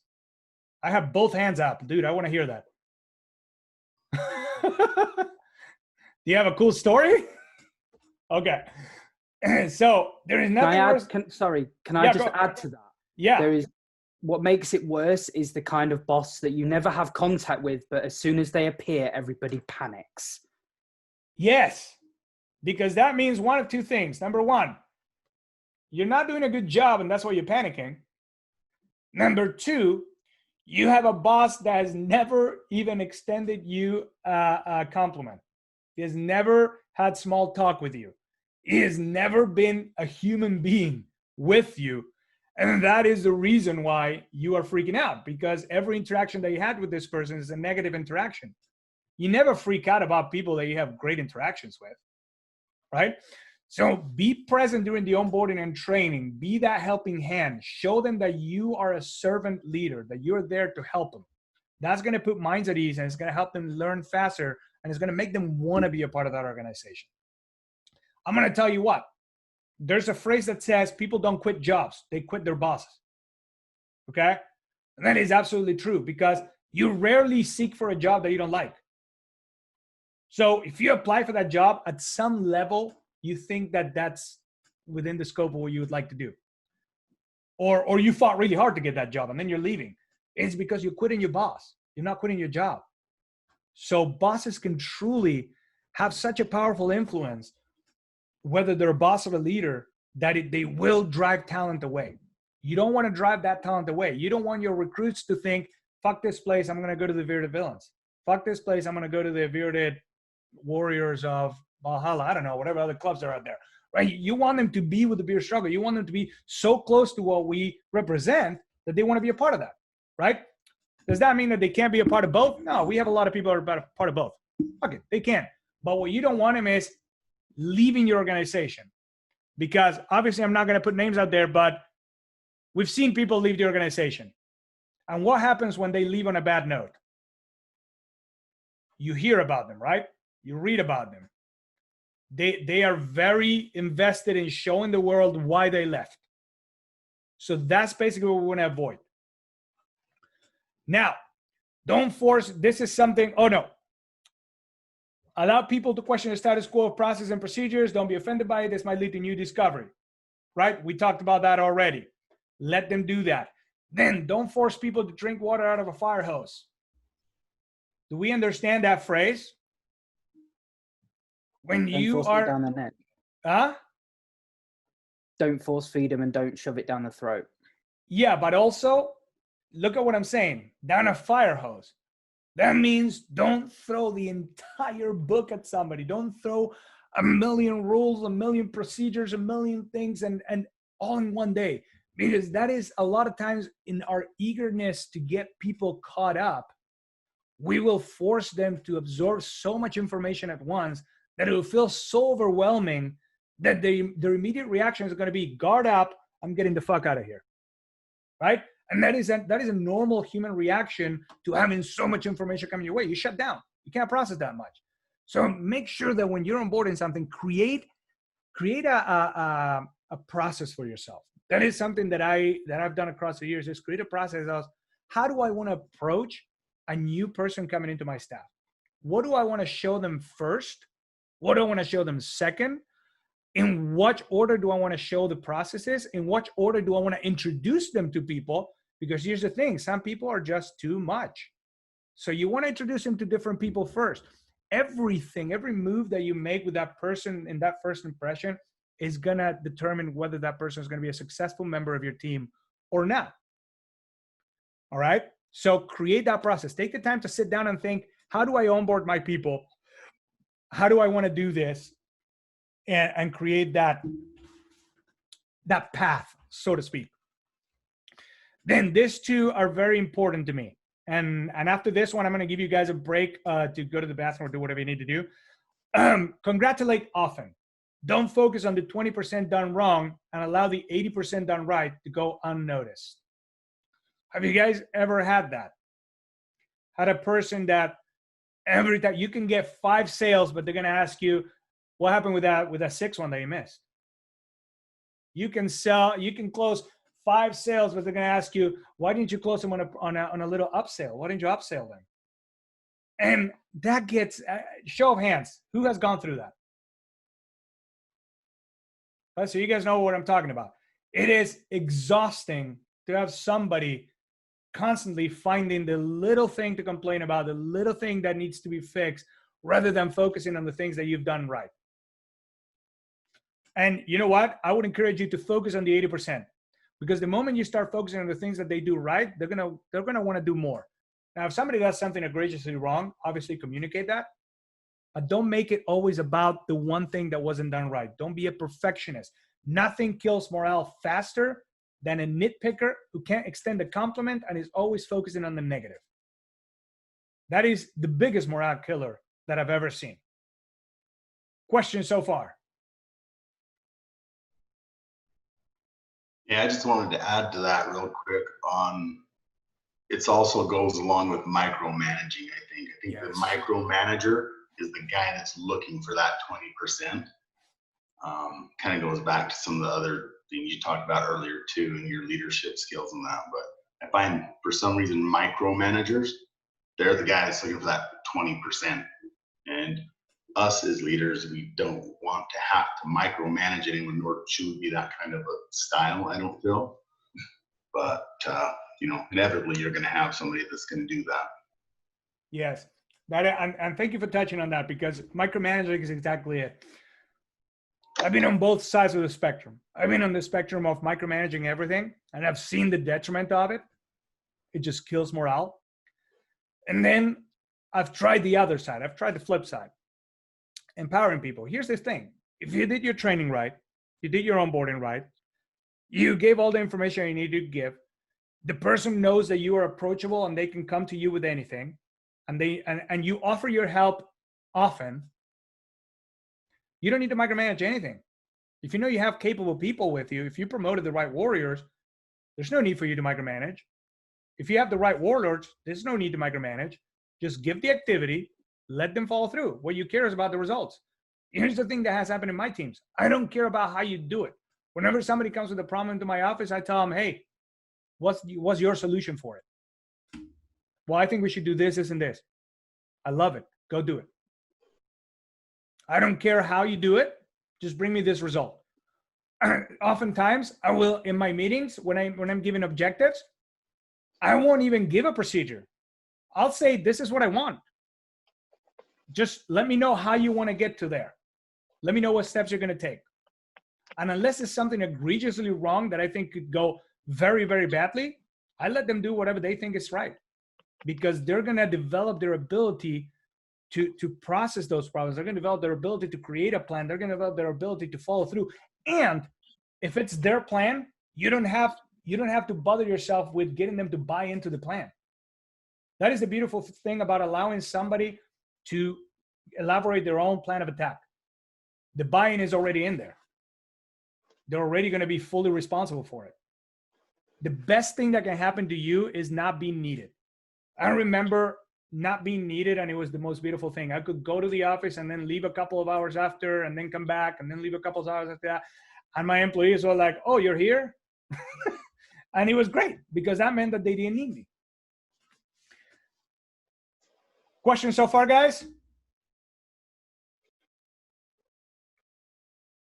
I have both hands up. Dude, I want to hear that. Do you have a cool story? Okay. So there is nothing worse. Can I just add to that? Yeah. What makes it worse is the kind of boss that you never have contact with, but as soon as they appear, everybody panics. Yes, because that means one of two things. Number one, you're not doing a good job, and that's why you're panicking. Number two, you have a boss that has never even extended you a compliment. He has never had small talk with you. He has never been a human being with you. And that is the reason why you are freaking out, because every interaction that you had with this person is a negative interaction. You never freak out about people that you have great interactions with, right? So be present during the onboarding and training. Be that helping hand. Show them that you are a servant leader, that you're there to help them. That's going to put minds at ease, and it's going to help them learn faster, and it's going to make them want to be a part of that organization. I'm going to tell you what. There's a phrase that says people don't quit jobs, they quit their bosses. Okay? And that is absolutely true, because you rarely seek for a job that you don't like. So if you apply for that job, at some level, you think that that's within the scope of what you would like to do. Or you fought really hard to get that job and then you're leaving. It's because you're quitting your boss. You're not quitting your job. So bosses can truly have such a powerful influence, whether they're a boss or a leader, that they will drive talent away. You don't want to drive that talent away. You don't want your recruits to think, fuck this place, I'm going to go to the Bearded Villains. Fuck this place, I'm going to go to the Bearded Warriors of Valhalla. I don't know, whatever other clubs are out there, right? You want them to be with the beer struggle. You want them to be so close to what we represent that they want to be a part of that, right? Does that mean that they can't be a part of both? No, we have a lot of people that are a part of both. Okay, they can. But what you don't want them is leaving your organization, because obviously I'm not going to put names out there, but we've seen people leave the organization. And what happens when they leave on a bad note? You hear about them, right? You read about them. They are very invested in showing the world why they left. So that's basically what we want to avoid. Now, don't force, this is something, allow people to question the status quo of process and procedures. Don't be offended by it. This might lead to new discovery, right? We talked about that already. Let them do that. Then don't force people to drink water out of a fire hose. Do we understand that phrase? When you are down the neck. Huh? Don't force feed them and don't shove it down the throat. Yeah, but also, look at what I'm saying. Down a fire hose. That means don't throw the entire book at somebody. Don't throw a million rules, a million procedures, a million things, and all in one day. Because that is a lot of times in our eagerness to get people caught up, we will force them to absorb so much information at once that it will feel so overwhelming that their immediate reaction is going to be, guard up, I'm getting the fuck out of here, right? And that is a normal human reaction to having so much information coming your way. You shut down. You can't process that much. So make sure that when you're onboarding something, create a process for yourself. That is something that I've done across the years, is create a process of how do I want to approach a new person coming into my staff? What do I want to show them first? What do I want to show them second? In what order do I want to show the processes? In what order do I want to introduce them to people? Because here's the thing, some people are just too much. So you want to introduce them to different people first. Everything, every move that you make with that person in that first impression is going to determine whether that person is going to be a successful member of your team or not. All right? So create that process. Take the time to sit down and think, how do I onboard my people? How do I want to do this? And create that path, so to speak. Then these two are very important to me. And after this one, I'm going to give you guys a break to go to the bathroom or do whatever you need to do. Congratulate often. Don't focus on the 20% done wrong and allow the 80% done right to go unnoticed. Have you guys ever had that? Had a person that every time you can get 5 sales, but they're going to ask you, what happened with that 6th one that you missed? You can close 5 sales, but they're going to ask you, why didn't you close them on a little upsell? Why didn't you upsell them? And that gets, show of hands, who has gone through that? So you guys know what I'm talking about. It is exhausting to have somebody constantly finding the little thing to complain about, the little thing that needs to be fixed, rather than focusing on the things that you've done right. And you know what? I would encourage you to focus on the 80%, because the moment you start focusing on the things that they do right, they're gonna want to do more. Now, if somebody does something egregiously wrong, obviously communicate that, but don't make it always about the one thing that wasn't done right. Don't be a perfectionist. Nothing kills morale faster than a nitpicker who can't extend a compliment and is always focusing on the negative. That is the biggest morale killer that I've ever seen. Questions so far? Yeah, I just wanted to add to that real quick on, it also goes along with micromanaging, I think. I think Yes. The micromanager is the guy that's looking for that 20%. Kind of goes back to some of the other things you talked about earlier too, and your leadership skills and that. But I find for some reason micromanagers, they're the guy that's looking for that 20%. And us as leaders, we don't want to have to micromanage anyone, nor should we be that kind of a style, I don't feel. But, inevitably you're going to have somebody that's going to do that. Yes. And thank you for touching on that, because micromanaging is exactly it. I've been on both sides of the spectrum. I've been on the spectrum of micromanaging everything, and I've seen the detriment of it. It just kills morale. And then I've tried the other side. I've tried the flip side. Empowering people. Here's the thing. If you did your training right, you did your onboarding right, you gave all the information you needed to give, the person knows that you are approachable and they can come to you with anything, and you offer your help often, you don't need to micromanage anything. If you know you have capable people with you, if you promoted the right warriors, there's no need for you to micromanage. If you have the right warlords, there's no need to micromanage. Just give the activity, let them follow through. What you care is about the results. Here's the thing that has happened in my teams. I don't care about how you do it. Whenever somebody comes with a problem into my office, I tell them, hey, what's your solution for it? Well, I think we should do this, this, and this. I love it. Go do it. I don't care how you do it. Just bring me this result. Oftentimes, I will, in my meetings, when I'm giving objectives, I won't even give a procedure. I'll say, this is what I want. Just let me know how you want to get to there. Let me know what steps you're going to take. And unless it's something egregiously wrong that I think could go very, very badly, I let them do whatever they think is right, because they're going to develop their ability to process those problems. They're going to develop their ability to create a plan. They're going to develop their ability to follow through. And if it's their plan, you don't have to bother yourself with getting them to buy into the plan. That is the beautiful thing about allowing somebody to elaborate their own plan of attack. The buy-in is already in there. They're already going to be fully responsible for it. The best thing that can happen to you is not being needed. I remember not being needed, and it was the most beautiful thing. I could go to the office and then leave a couple of hours after, and then come back and then leave a couple of hours after that. And my employees were like, "Oh, you're here?" And it was great, because that meant that they didn't need me. Questions so far, guys?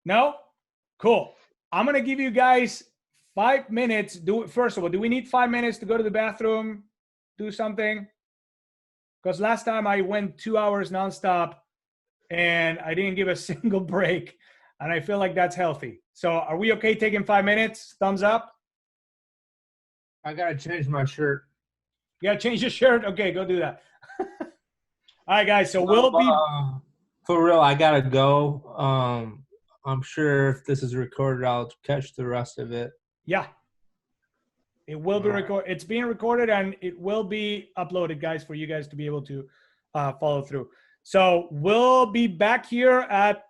No? Cool. I'm going to give you guys 5 minutes. First of all, do we need 5 minutes to go to the bathroom, do something? Because last time I went 2 hours nonstop and I didn't give a single break, and I feel like that's healthy. So are we okay taking 5 minutes? Thumbs up. I gotta change my shirt. You gotta change your shirt? Okay, go do that. All right, guys, so we'll be... For real, I gotta go. I'm sure if this is recorded, I'll catch the rest of it. Yeah. It will be recorded. It's being recorded, and it will be uploaded, guys, for you guys to be able to follow through. So we'll be back here at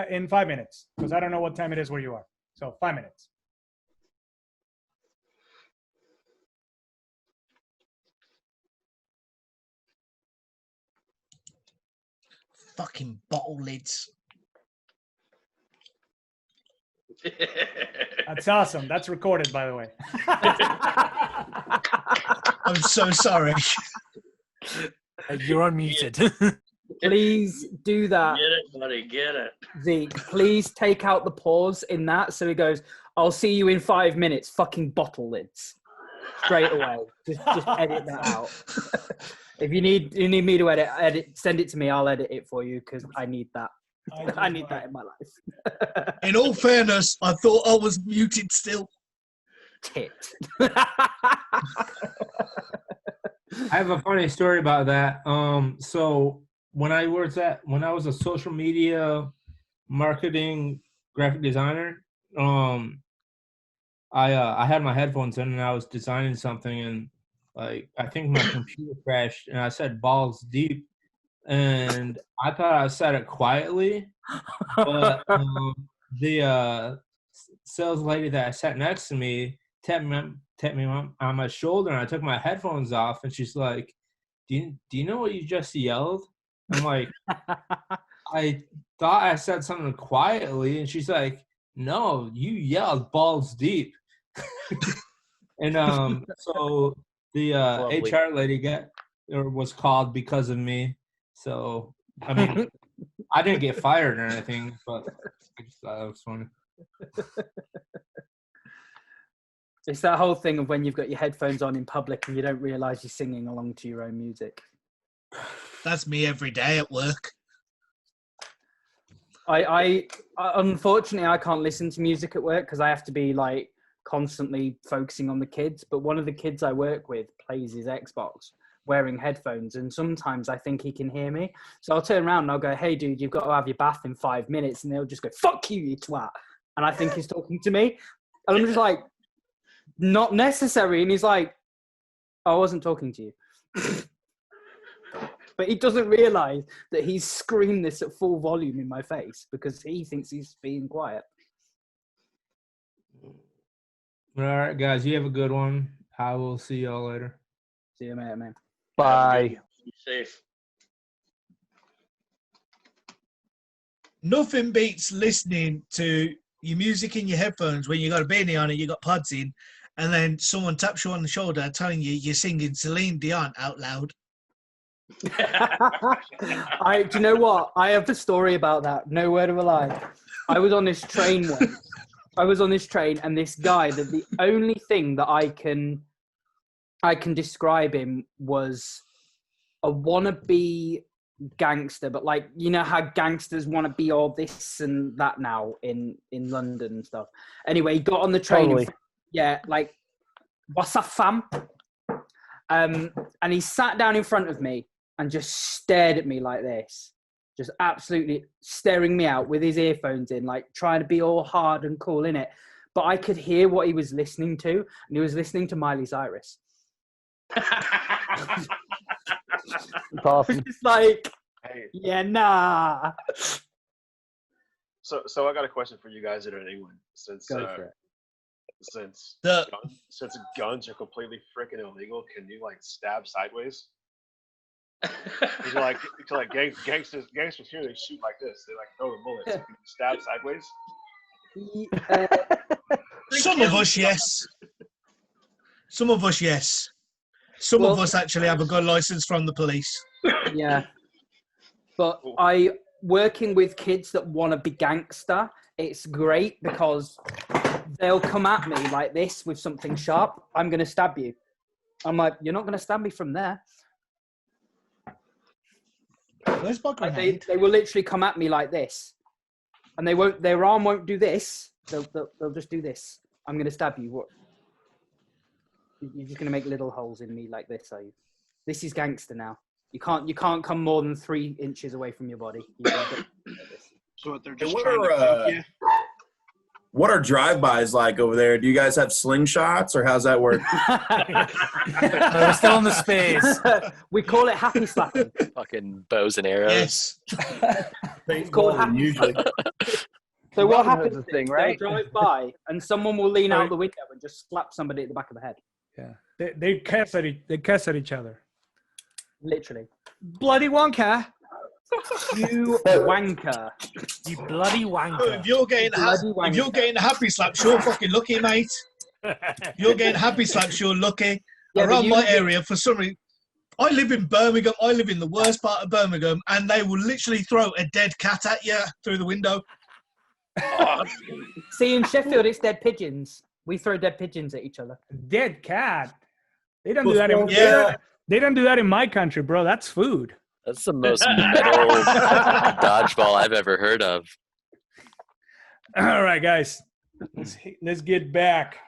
in 5 minutes, because I don't know what time it is where you are. So 5 minutes. Fucking bottle lids. That's awesome. That's recorded, by the way. I'm so sorry. You're unmuted. Please do that. Get it, buddy. Get it. Zeke, please take out the pause in that. So he goes, "I'll see you in 5 minutes." Fucking bottle lids. Straight away. Just edit that out. If you need me to edit, send it to me. I'll edit it for you, because I need that. I need that in my life. In all fairness, I thought I was muted still. Tit. I have a funny story about that. So when I was a social media marketing graphic designer, I had my headphones in and I was designing something, and like I think my computer crashed and I said balls deep, and I thought I said it quietly, but the sales lady that sat next to me tapped me on my shoulder, and I took my headphones off, and she's like, do you know what you just yelled? I'm like, I thought I said something quietly, and she's like, no, you yelled balls deep. And so the HR lady was called because of me. So I mean, I didn't get fired or anything, but I just thought that was funny. It's that whole thing of when you've got your headphones on in public and you don't realize you're singing along to your own music. That's me every day at work. I unfortunately I can't listen to music at work because I have to be like constantly focusing on the kids. But one of the kids I work with plays his Xbox wearing headphones, and sometimes I think he can hear me. So I'll turn around and I'll go, "Hey dude, you've got to have your bath in 5 minutes," and they'll just go, "Fuck you, you twat." And I think he's talking to me. And I'm just like, not necessary. And he's like, "I wasn't talking to you." But he doesn't realize that he's screamed this at full volume in my face because he thinks he's being quiet. All right, guys, you have a good one. I will see y'all later. See you, man. Bye. Be safe. Nothing beats listening to your music in your headphones when you got a beanie on and you got pods in, and then someone taps you on the shoulder telling you you're singing Celine Dion out loud. Do you know what? I have a story about that. No word of a lie. I was on this train once. And this guy, that the only thing that I can describe him was a wannabe gangster, but like, you know how gangsters want to be all this and that now in London and stuff. Anyway, he got on the train. Totally. Yeah, like, what's up, fam? And he sat down in front of me and just stared at me like this, just absolutely staring me out with his earphones in, like trying to be all hard and cool in it. But I could hear what he was listening to, and he was listening to Miley Cyrus. That's awesome. It's like, Hey, yeah, nah. so I got a question for you guys that are in England. Since Go for it. since The- since guns are completely freaking illegal, can you like stab sideways? Like gangsters here, they shoot like this. They like throw the bullets. Can you stab sideways? Some of us, yes. Some of us, yes. Some of Well- us actually have a gun license from the police. Yeah. But working with kids that want to be gangster, it's great because they'll come at me like this with something sharp. I'm going to stab you. I'm like, you're not going to stab me from there. Where's my Like, grenade? they will literally come at me like this. And their arm won't do this. They'll just do this. I'm going to stab you. What? You're just going to make little holes in me like this, are you? This is gangster now. You can't come more than 3 inches away from your body. So what they're Hey, just what trying to are keep you. what are drive-bys like over there? Do you guys have slingshots, or how's that work? We're still in the space. We call it happy slapping. Fucking bows and arrows. Yes. It's called Paintballing, happy usually. So what Robin Hood's happens a thing, is right? they'll drive by and someone will lean out the window and just slap somebody at the back of the head. Yeah, they cuss at each other. Literally. Bloody Wonka. You wanker. You bloody Oh, wanker. if you're getting happy slaps, you're fucking lucky, mate. You're getting happy slaps, you're lucky. Yeah, but Around you my live in- area, for some reason, I live in Birmingham. I live in the worst part of Birmingham, and they will literally throw a dead cat at you through the window. See, in Sheffield, it's dead pigeons. We throw dead pigeons at each other. Dead cat. They don't do that. Yeah. They don't do that in my country, bro. That's food. That's the most metal dodgeball I've ever heard of. All right, guys. Let's get back.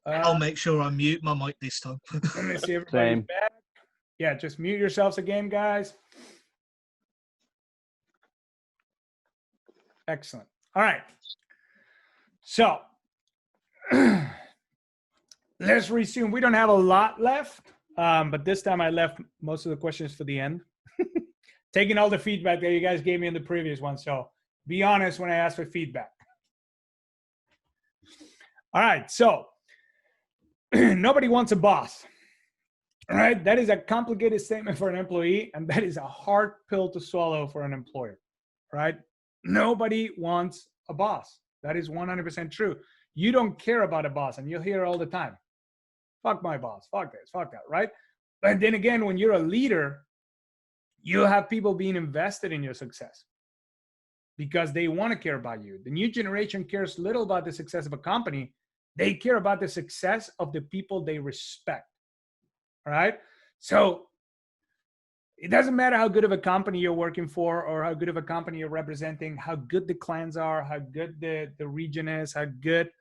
I'll make sure I mute my mic this time. Let me see everybody Same. back. Yeah, just mute yourselves again, guys. Excellent. All right. So let's resume. We don't have a lot left, but this time I left most of the questions for the end. Taking all the feedback that you guys gave me in the previous one. So be honest when I ask for feedback. All right. So nobody wants a boss. All right. That is a complicated statement for an employee, and that is a hard pill to swallow for an employer. Right? Nobody wants a boss. That is 100% true. You don't care about a boss, and you'll hear it all the time. Fuck my boss. Fuck this. Fuck that. Right? But then again, when you're a leader, you have people being invested in your success because they want to care about you. The new generation cares little about the success of a company. They care about the success of the people they respect. All right? So it doesn't matter how good of a company you're working for or how good of a company you're representing, how good the clans are, how good the region is, how good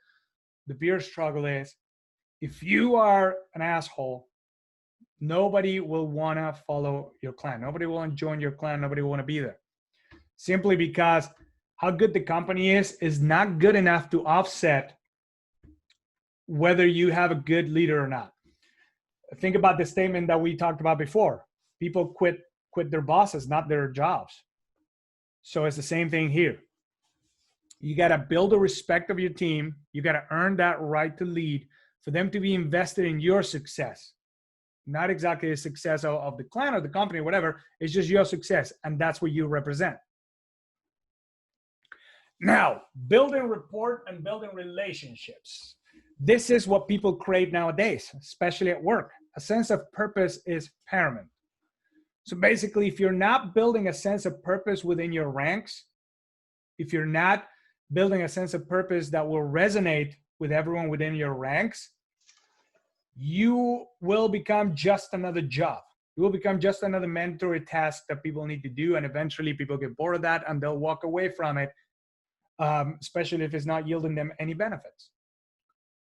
the beer struggle is. If you are an asshole, nobody will want to follow your clan. Nobody will want to join your clan. Nobody will want to be there. Simply because how good the company is not good enough to offset whether you have a good leader or not. Think about the statement that we talked about before. People quit their bosses, not their jobs. So it's the same thing here. You got to build the respect of your team. You got to earn that right to lead for them to be invested in your success. Not exactly the success of the clan or the company or whatever. It's just your success, and that's what you represent. Now, building rapport and building relationships. This is what people crave nowadays, especially at work. A sense of purpose is paramount. So basically, if you're not building a sense of purpose within your ranks, if you're not building a sense of purpose that will resonate with everyone within your ranks, you will become just another job. You will become just another mandatory task that people need to do, and eventually people get bored of that and they'll walk away from it especially if it's not yielding them any benefits,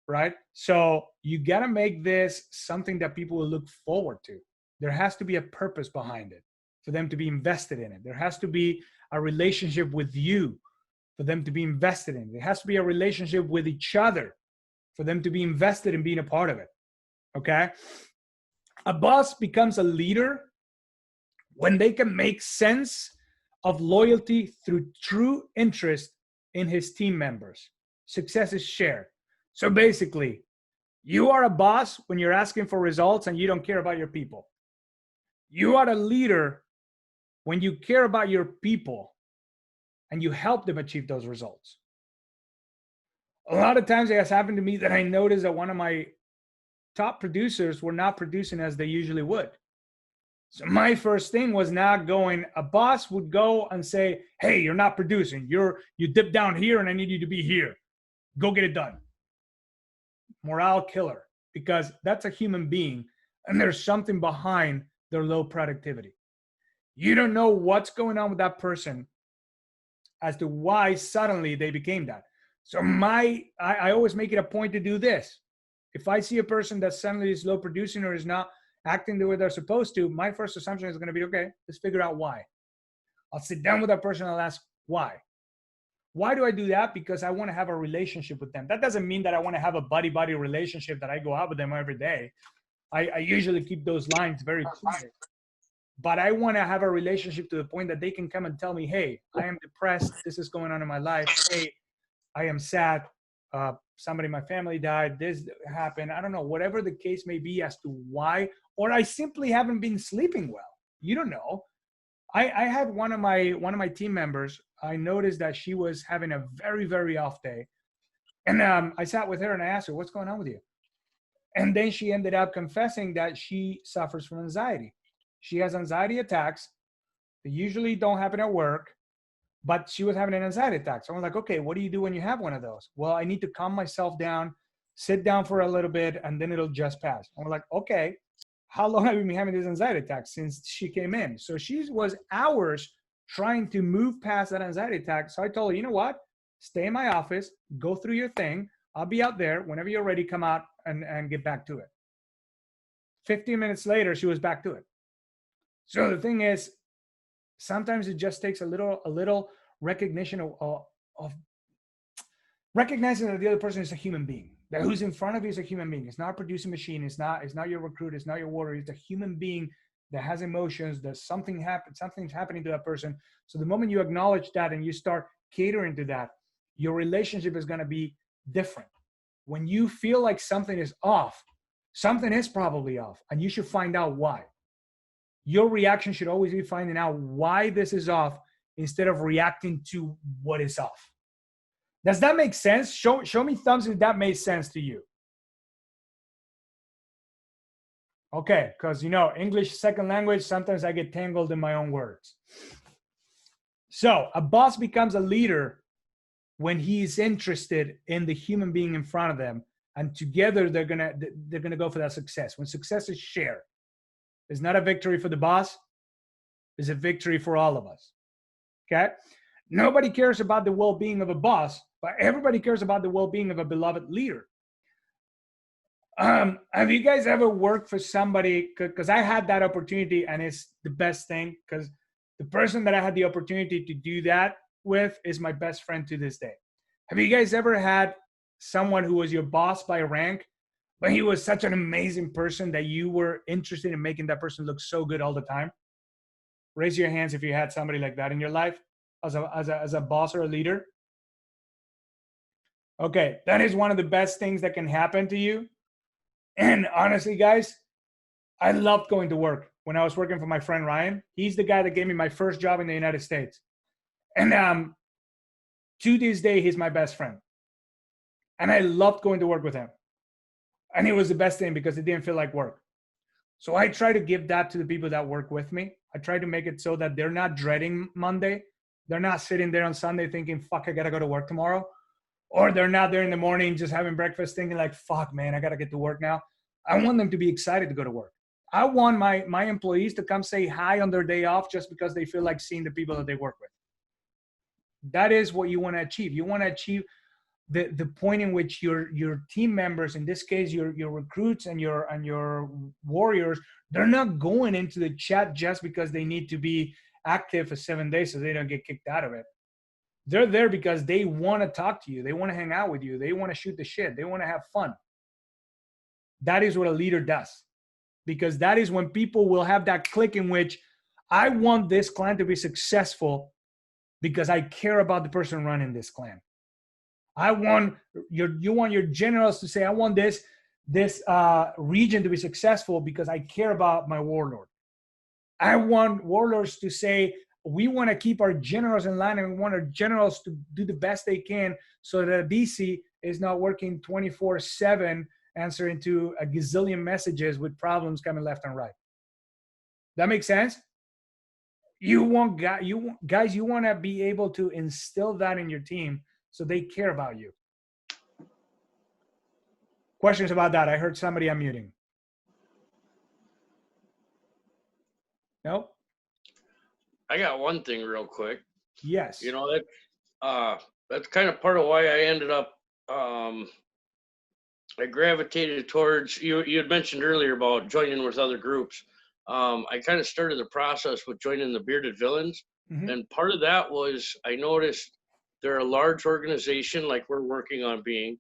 right? So you got to make this something that people will look forward to. There has to be a purpose behind it for them to be invested in it. There has to be a relationship with you for them to be invested in. There has to be a relationship with each other for them to be invested in being a part of it, okay? A boss becomes a leader when they can make sense of loyalty through true interest in his team members. Success is shared. So basically, you are a boss when you're asking for results and you don't care about your people. You are a leader when you care about your people and you help them achieve those results. A lot of times it has happened to me that I noticed that one of my top producers were not producing as they usually would. So my first thing was not going, a boss would go and say, hey, you're not producing. You dip down here and I need you to be here. Go get it done. Morale killer, because that's a human being and there's something behind their low productivity. You don't know what's going on with that person as to why suddenly they became that. So I always make it a point to do this. If I see a person that suddenly is low producing or is not acting the way they're supposed to, my first assumption is going to be, okay, let's figure out why. I'll sit down with that person and I'll ask why. Why do I do that? Because I want to have a relationship with them. That doesn't mean that I want to have a buddy-buddy relationship that I go out with them every day. I usually keep those lines very clear. But I want to have a relationship to the point that they can come and tell me, hey, I am depressed. This is going on in my life. Hey, I am sad. Somebody in my family died. This happened. I don't know, whatever the case may be as to why, or I simply haven't been sleeping well. You don't know. I had one of my team members. I noticed that she was having a very, very off day. And I sat with her and I asked her, what's going on with you? And then she ended up confessing that she suffers from anxiety. She has anxiety attacks. They usually don't happen at work, but she was having an anxiety attack. So I'm like, okay, what do you do when you have one of those? Well, I need to calm myself down, sit down for a little bit, and then it'll just pass. I'm like, okay, how long have you been having this anxiety attack? Since she came in. So she was hours trying to move past that anxiety attack. So I told her, you know what? Stay in my office, go through your thing. I'll be out there. Whenever you're ready, come out and get back to it. 15 minutes later, she was back to it. So the thing is, sometimes it just takes a little recognition of recognizing that the other person is a human being, that who's in front of you is a human being. It's not a producing machine. It's not your recruit. It's not your warrior. It's a human being that has emotions, that something's happening to that person. So the moment you acknowledge that and you start catering to that, your relationship is going to be different. When you feel like something is off, something is probably off, and you should find out why. Your reaction should always be finding out why this is off instead of reacting to what is off. Does that make sense? Show me thumbs if that made sense to you. Okay, because English second language, sometimes I get tangled in my own words. So a boss becomes a leader when he's interested in the human being in front of them, and together they're gonna go for that success. When success is shared, it's not a victory for the boss, it's a victory for all of us. Okay? Nobody cares about the well-being of a boss, but everybody cares about the well-being of a beloved leader. Have you guys ever worked for somebody? Because I had that opportunity, and it's the best thing, because the person that I had the opportunity to do that with is my best friend to this day. Have you guys ever had someone who was your boss by rank, but he was such an amazing person that you were interested in making that person look so good all the time? Raise your hands if you had somebody like that in your life as a boss or a leader. Okay, that is one of the best things that can happen to you. And honestly, guys, I loved going to work when I was working for my friend Ryan. He's the guy that gave me my first job in the United States. And to this day, he's my best friend. And I loved going to work with him. And it was the best thing because it didn't feel like work. So I try to give that to the people that work with me. I try to make it so that they're not dreading Monday. They're not sitting there on Sunday thinking, fuck, I got to go to work tomorrow. Or they're not there in the morning just having breakfast thinking like, fuck, man, I got to get to work now. I want them to be excited to go to work. I want my employees to come say hi on their day off just because they feel like seeing the people that they work with. That is what you want to achieve. You want to achieve the point in which your team members, in this case your recruits and your warriors, they're not going into the chat just because they need to be active for 7 days so they don't get kicked out of it. They're there because they want to talk to you, they want to hang out with you, they want to shoot the shit, they want to have fun. That is what a leader does, because that is when people will have that click in which I want this clan to be successful because I care about the person running this clan. You want your generals to say, I want this region to be successful because I care about my warlord. I want warlords to say, we want to keep our generals in line, and we want our generals to do the best they can so that DC is not working 24/7, answering to a gazillion messages with problems coming left and right. That makes sense? You want to be able to instill that in your team so they care about you. Questions about that? I heard somebody unmuting. No? I got one thing real quick. Yes. You know, that's kind of part of why I ended up, I gravitated towards, you had mentioned earlier about joining with other groups. I kind of started the process with joining the Bearded Villains. Mm-hmm. And part of that was I noticed they're a large organization like we're working on being.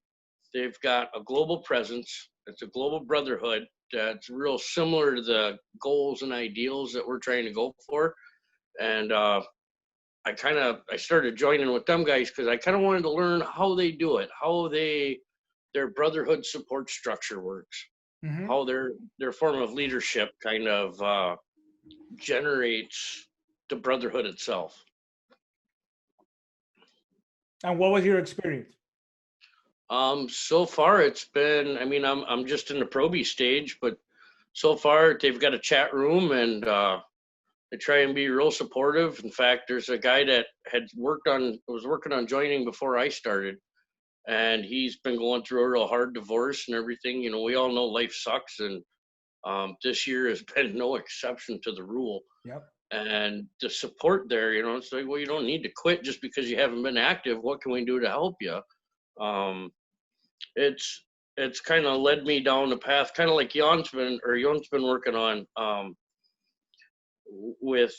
They've got a global presence. It's a global brotherhood that's real similar to the goals and ideals that we're trying to go for. And I started joining with them guys because I kind of wanted to learn how they do it, how their brotherhood support structure works, Mm-hmm. how their form of leadership kind of generates the brotherhood itself. And what was your experience? So far it's been, I mean, I'm just in the probie stage, but so far they've got a chat room and they try and be real supportive. In fact, there's a guy that was working on joining before I started, and he's been going through a real hard divorce and everything. You know, we all know life sucks, and this year has been no exception to the rule. Yep. And the support there, you know, it's like, well, you don't need to quit just because you haven't been active. What can we do to help you? It's kind of led me down the path, kind of like Jon's been working on, with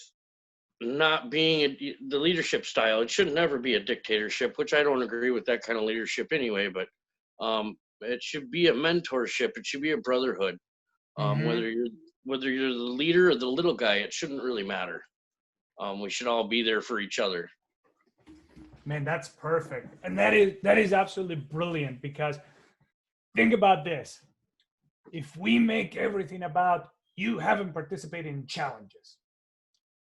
not being the leadership style. It should never be a dictatorship, which I don't agree with that kind of leadership anyway, but it should be a mentorship. It should be a brotherhood. Mm-hmm. Whether you're the leader or the little guy, it shouldn't really matter. We should all be there for each other. Man, that's perfect. And that is absolutely brilliant, because think about this. If we make everything about you haven't participated in challenges,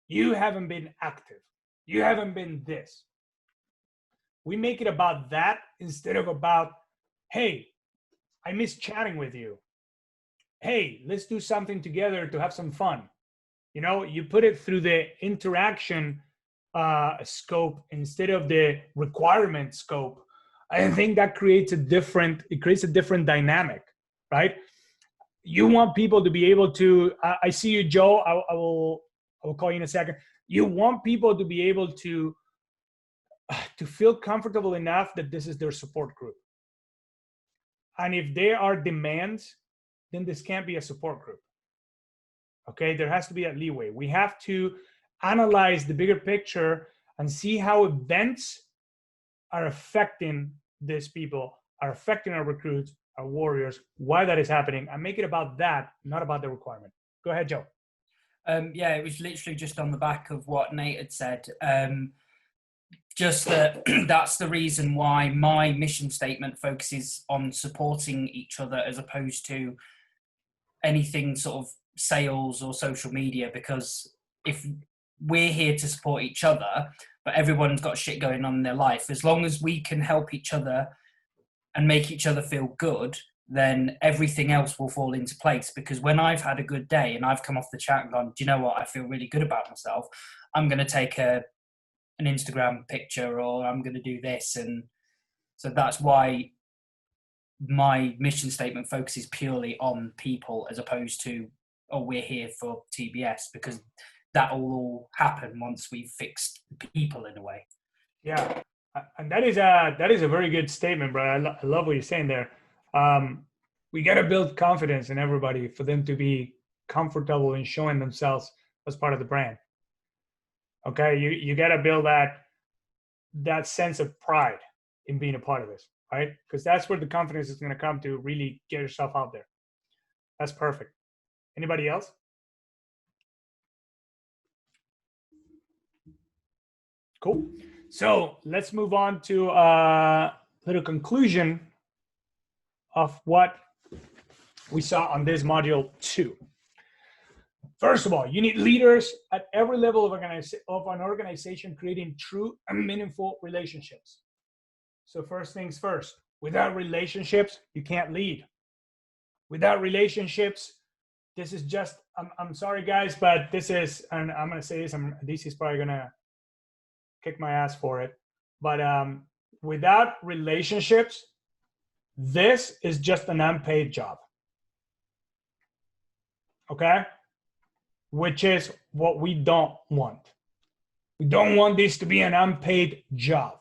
you haven't been active, you haven't been this, we make it about that instead of about, hey, I miss chatting with you. Hey, let's do something together to have some fun. You know, you put it through the interaction scope instead of the requirement scope. I think that creates a different dynamic, right? You want people to be able to, I see you, Joe, I will call you in a second. You want people to be able to feel comfortable enough that this is their support group. And if there are demands, then this can't be a support group. Okay, there has to be a leeway. We have to analyze the bigger picture and see how events are affecting these people, are affecting our recruits, our warriors, why that is happening, and make it about that, not about the requirement. Go ahead, Joe. Yeah, it was literally just on the back of what Nate had said. Just that that's the reason why my mission statement focuses on supporting each other as opposed to anything sort of sales or social media, because if we're here to support each other, but everyone's got shit going on in their life, as long as we can help each other and make each other feel good, then everything else will fall into place. Because when I've had a good day and I've come off the chat and gone, do you know what, I feel really good about myself, I'm going to take an Instagram picture, or I'm going to do this. And so that's why my mission statement focuses purely on people as opposed to, oh, we're here for TBS, because that will all happen once we've fixed the people in a way. Yeah, and that is a very good statement, bro. I love what you're saying there. We got to build confidence in everybody for them to be comfortable in showing themselves as part of the brand. Okay, you got to build that sense of pride in being a part of this, right? Because that's where the confidence is going to come to really get yourself out there. That's perfect. Anybody else? Cool. So let's move on to a little conclusion of what we saw on this module 2. First of all, you need leaders at every level of an organization creating true and meaningful relationships. So first things first, without relationships, you can't lead. Without relationships, this is just, I'm sorry guys, but this is, and I'm going to say this, DC is probably going to kick my ass for it. But without relationships, this is just an unpaid job. Okay? Which is what we don't want. We don't want this to be an unpaid job.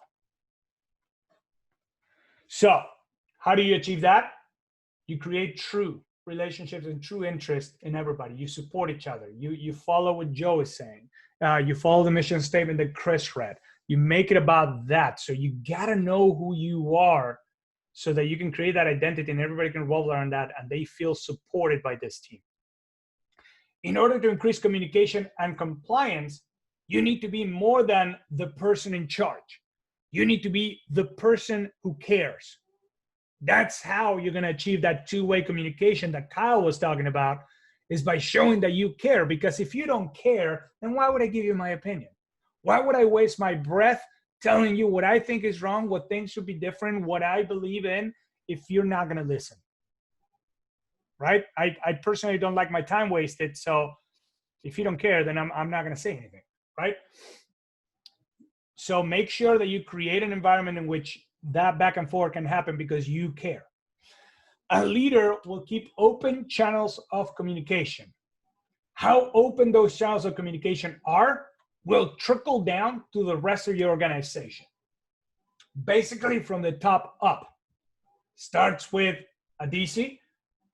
So, how do you achieve that? You create true relationships and true interest in everybody. You support each other. You follow what Joe is saying. You follow the mission statement that Chris read. You make it about that. So you got to know who you are so that you can create that identity and everybody can revolve around that and they feel supported by this team. In order to increase communication and compliance, you need to be more than the person in charge. You need to be the person who cares. That's how you're going to achieve that two-way communication that Kyle was talking about, is by showing that you care. Because if you don't care, then why would I give you my opinion? Why would I waste my breath telling you what I think is wrong, what things should be different, what I believe in, if you're not going to listen? Right? I personally don't like my time wasted. So if you don't care, then I'm not going to say anything. Right? So make sure that you create an environment in which that back and forth can happen because you care. A leader will keep open channels of communication. How open those channels of communication are will trickle down to the rest of your organization. Basically from the top up. Starts with a DC.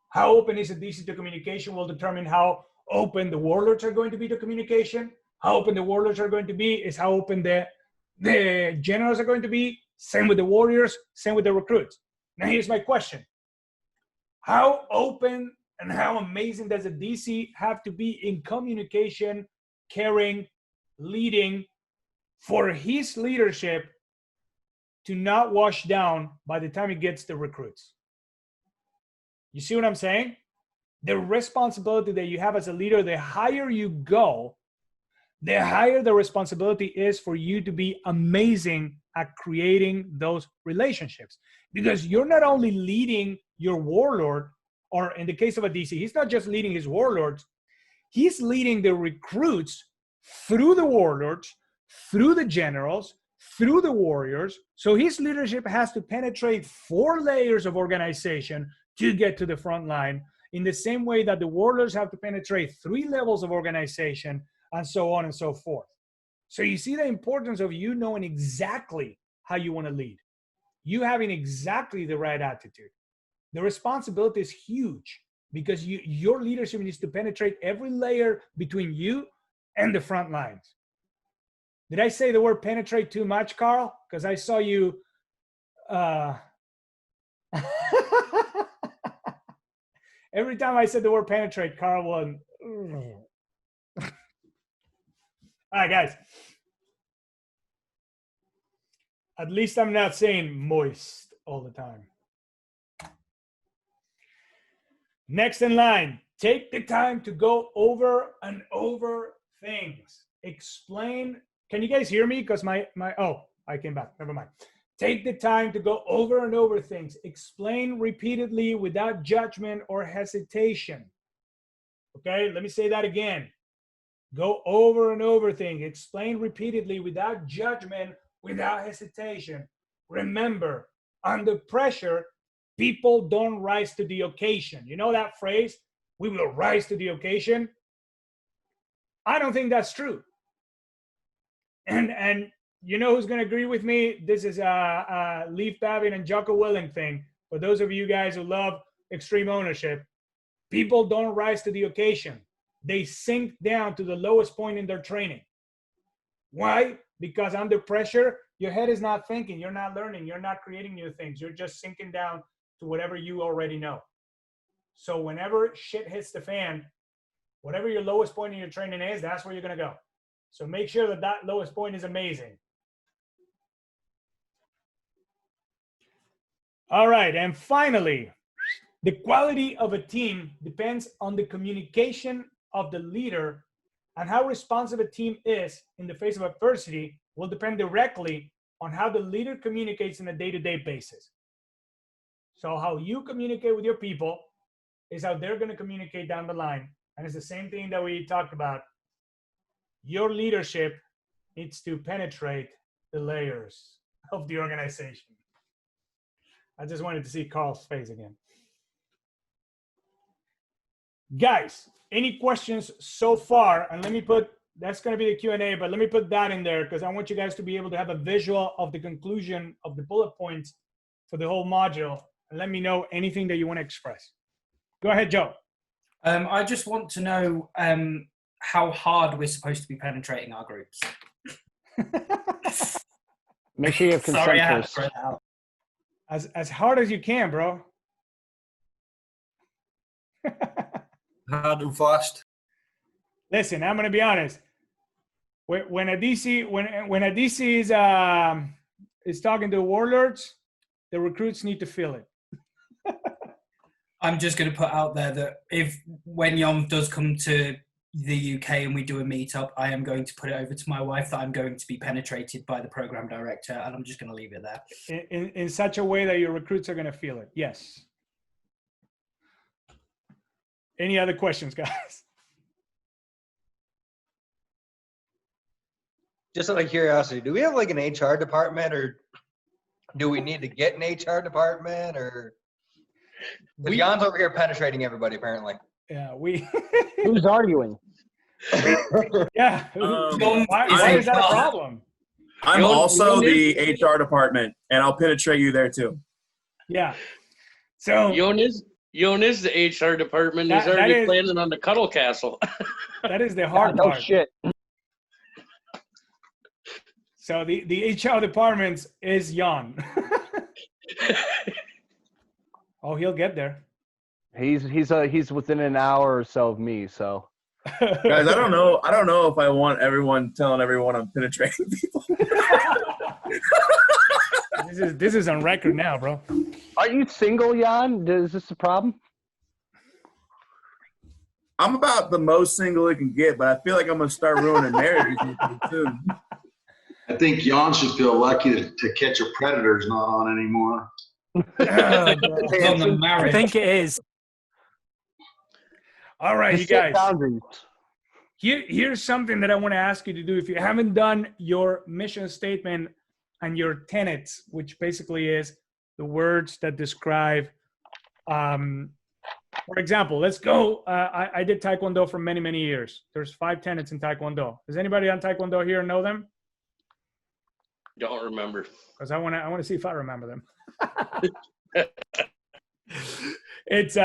How open is a DC to communication will determine how open the warlords are going to be to communication. How open the warlords are going to be is how open the generals are going to be. Same with the warriors, same with the recruits. Now here's my question. How open and how amazing does a DC have to be in communication, caring, leading, for his leadership to not wash down by the time he gets the recruits? You see what I'm saying? The responsibility that you have as a leader, the higher you go, the higher the responsibility is for you to be amazing at creating those relationships. Because you're not only leading your warlord, or in the case of a DC, he's not just leading his warlords, he's leading the recruits through the warlords, through the generals, through the warriors. So his leadership has to penetrate 4 layers of organization to get to the front line, in the same way that the warlords have to penetrate 3 levels of organization, and so on and so forth. So you see the importance of you knowing exactly how you want to lead. You having exactly the right attitude. The responsibility is huge because your leadership needs to penetrate every layer between you and the front lines. Did I say the word penetrate too much, Carl? Because I saw you. Every time I said the word penetrate, Carl went. All right, guys. At least I'm not saying moist all the time. Next in line, take the time to go over and over things. Explain. Can you guys hear me? Because oh, I came back. Never mind. Take the time to go over and over things. Explain repeatedly without judgment or hesitation. Okay, let me say that again. Go over and over things. Explain repeatedly without judgment, without hesitation. Remember, under pressure, people don't rise to the occasion. You know that phrase, we will rise to the occasion? I don't think that's true. And you know who's going to agree with me? This is a Leaf Babbitt and Jocko Willink thing. For those of you guys who love extreme ownership, people don't rise to the occasion. They sink down to the lowest point in their training. Why? Because under pressure, your head is not thinking, you're not learning, you're not creating new things. You're just sinking down to whatever you already know. So whenever shit hits the fan, whatever your lowest point in your training is, that's where you're going to go. So make sure that that lowest point is amazing. All right. And finally, the quality of a team depends on the communication of the leader, and how responsive a team is in the face of adversity will depend directly on how the leader communicates on a day-to-day basis. So how you communicate with your people is how they're going to communicate down the line. And it's the same thing that we talked about. Your leadership needs to penetrate the layers of the organization. I just wanted to see Carl's face again. Guys, any questions so far? And let me put, that's going to be the Q&A, but let me put that in there because I want you guys to be able to have a visual of the conclusion of the bullet points for the whole module. And let me know anything that you want to express. Go ahead, Joe. I just want to know how hard we're supposed to be penetrating our groups. Make sure you have consent Sorry, I had to first. throw that out. As hard as you can, bro. Hard and fast. Listen, I'm gonna be honest. When a DC is talking to warlords, the recruits need to feel it. I'm just going to put out there that when Yom does come to the UK and we do a meetup, I am going to put it over to my wife that I'm going to be penetrated by the program director, and I'm just going to leave it there. In such a way that your recruits are going to feel it. Yes. Any other questions, guys? Just out of curiosity, do we have like an HR department, or do we need to get an HR department, or Jan's over here penetrating everybody apparently? Yeah, we. Who's arguing? Yeah. Why is that a problem? I'm also the HR department, and I'll penetrate you there too. Yeah. So Yon is the HR department. He's already planning on the cuddle castle. That is the hard part. Oh shit. So the HR department is Jan. Oh, he'll get there. He's within an hour or so of me, so. Guys, I don't know if I want everyone telling everyone I'm penetrating people. This is on record now, bro. Are you single, Jan? Is this a problem? I'm about the most single it can get, but I feel like I'm gonna start ruining marriages soon. I think Jan should feel lucky to catch a predator's not on anymore. I think it is. All right, you guys. Here's something that I want to ask you to do. If you haven't done your mission statement and your tenets, which basically is the words that describe, for example, let's go. I did Taekwondo for many, many years. There's 5 tenets in Taekwondo. Does anybody on Taekwondo here know them? Don't remember. Because I want to see if I remember them. It's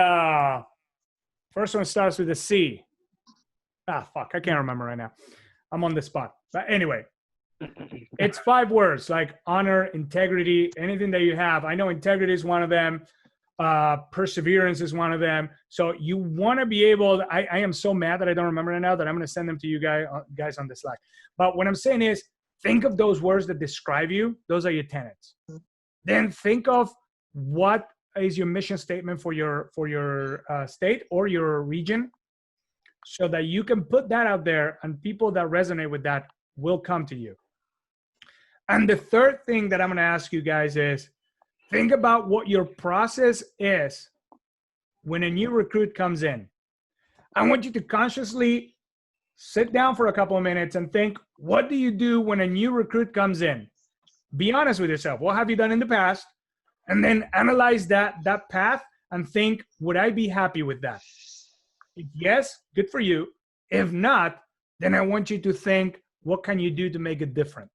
first one starts with a C. Fuck, I can't remember right now. I'm on the spot. But anyway, it's 5 words like honor, integrity, anything that you have. I know integrity is one of them. Perseverance is one of them. So you want to be able to, I am so mad that I don't remember it now that I'm going to send them to you guys on the Slack. But what I'm saying is, think of those words that describe you. Those are your tenets. Then think of what is your mission statement for your state or your region, so that you can put that out there and people that resonate with that will come to you. And the third thing that I'm going to ask you guys is, think about what your process is when a new recruit comes in. I want you to consciously sit down for a couple of minutes and think, what do you do when a new recruit comes in? Be honest with yourself. What have you done in the past? And then analyze that path and think, would I be happy with that? If yes, good for you. If not, then I want you to think, what can you do to make it different?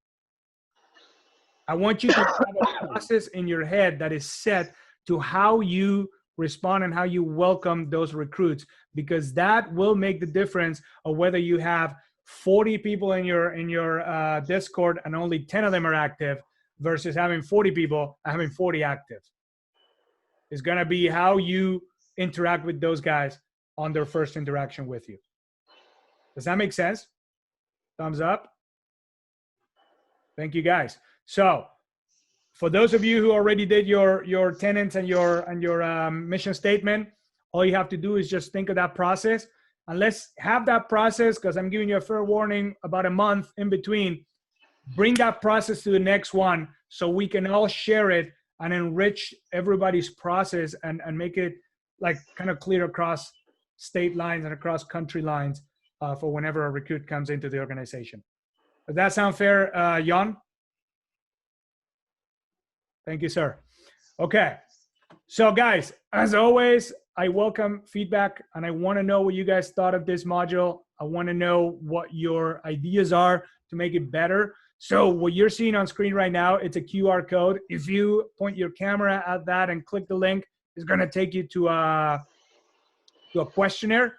I want you to have a process in your head that is set to how you respond and how you welcome those recruits, because that will make the difference of whether you have 40 people in your Discord and only 10 of them are active versus having 40 people and having 40 active. It's going to be how you interact with those guys on their first interaction with you. Does that make sense? Thumbs up. Thank you, guys. So for those of you who already did your tenets and your mission statement, all you have to do is just think of that process. And let's have that process, because I'm giving you a fair warning, about a month in between. Bring that process to the next one so we can all share it and enrich everybody's process and make it like kind of clear across state lines and across country lines for whenever a recruit comes into the organization. Does that sound fair, Jan? Thank you, sir. Okay. So guys, as always, I welcome feedback and I want to know what you guys thought of this module. I want to know what your ideas are to make it better. So what you're seeing on screen right now, it's a QR code. If you point your camera at that and click the link, it's going to take you to a questionnaire.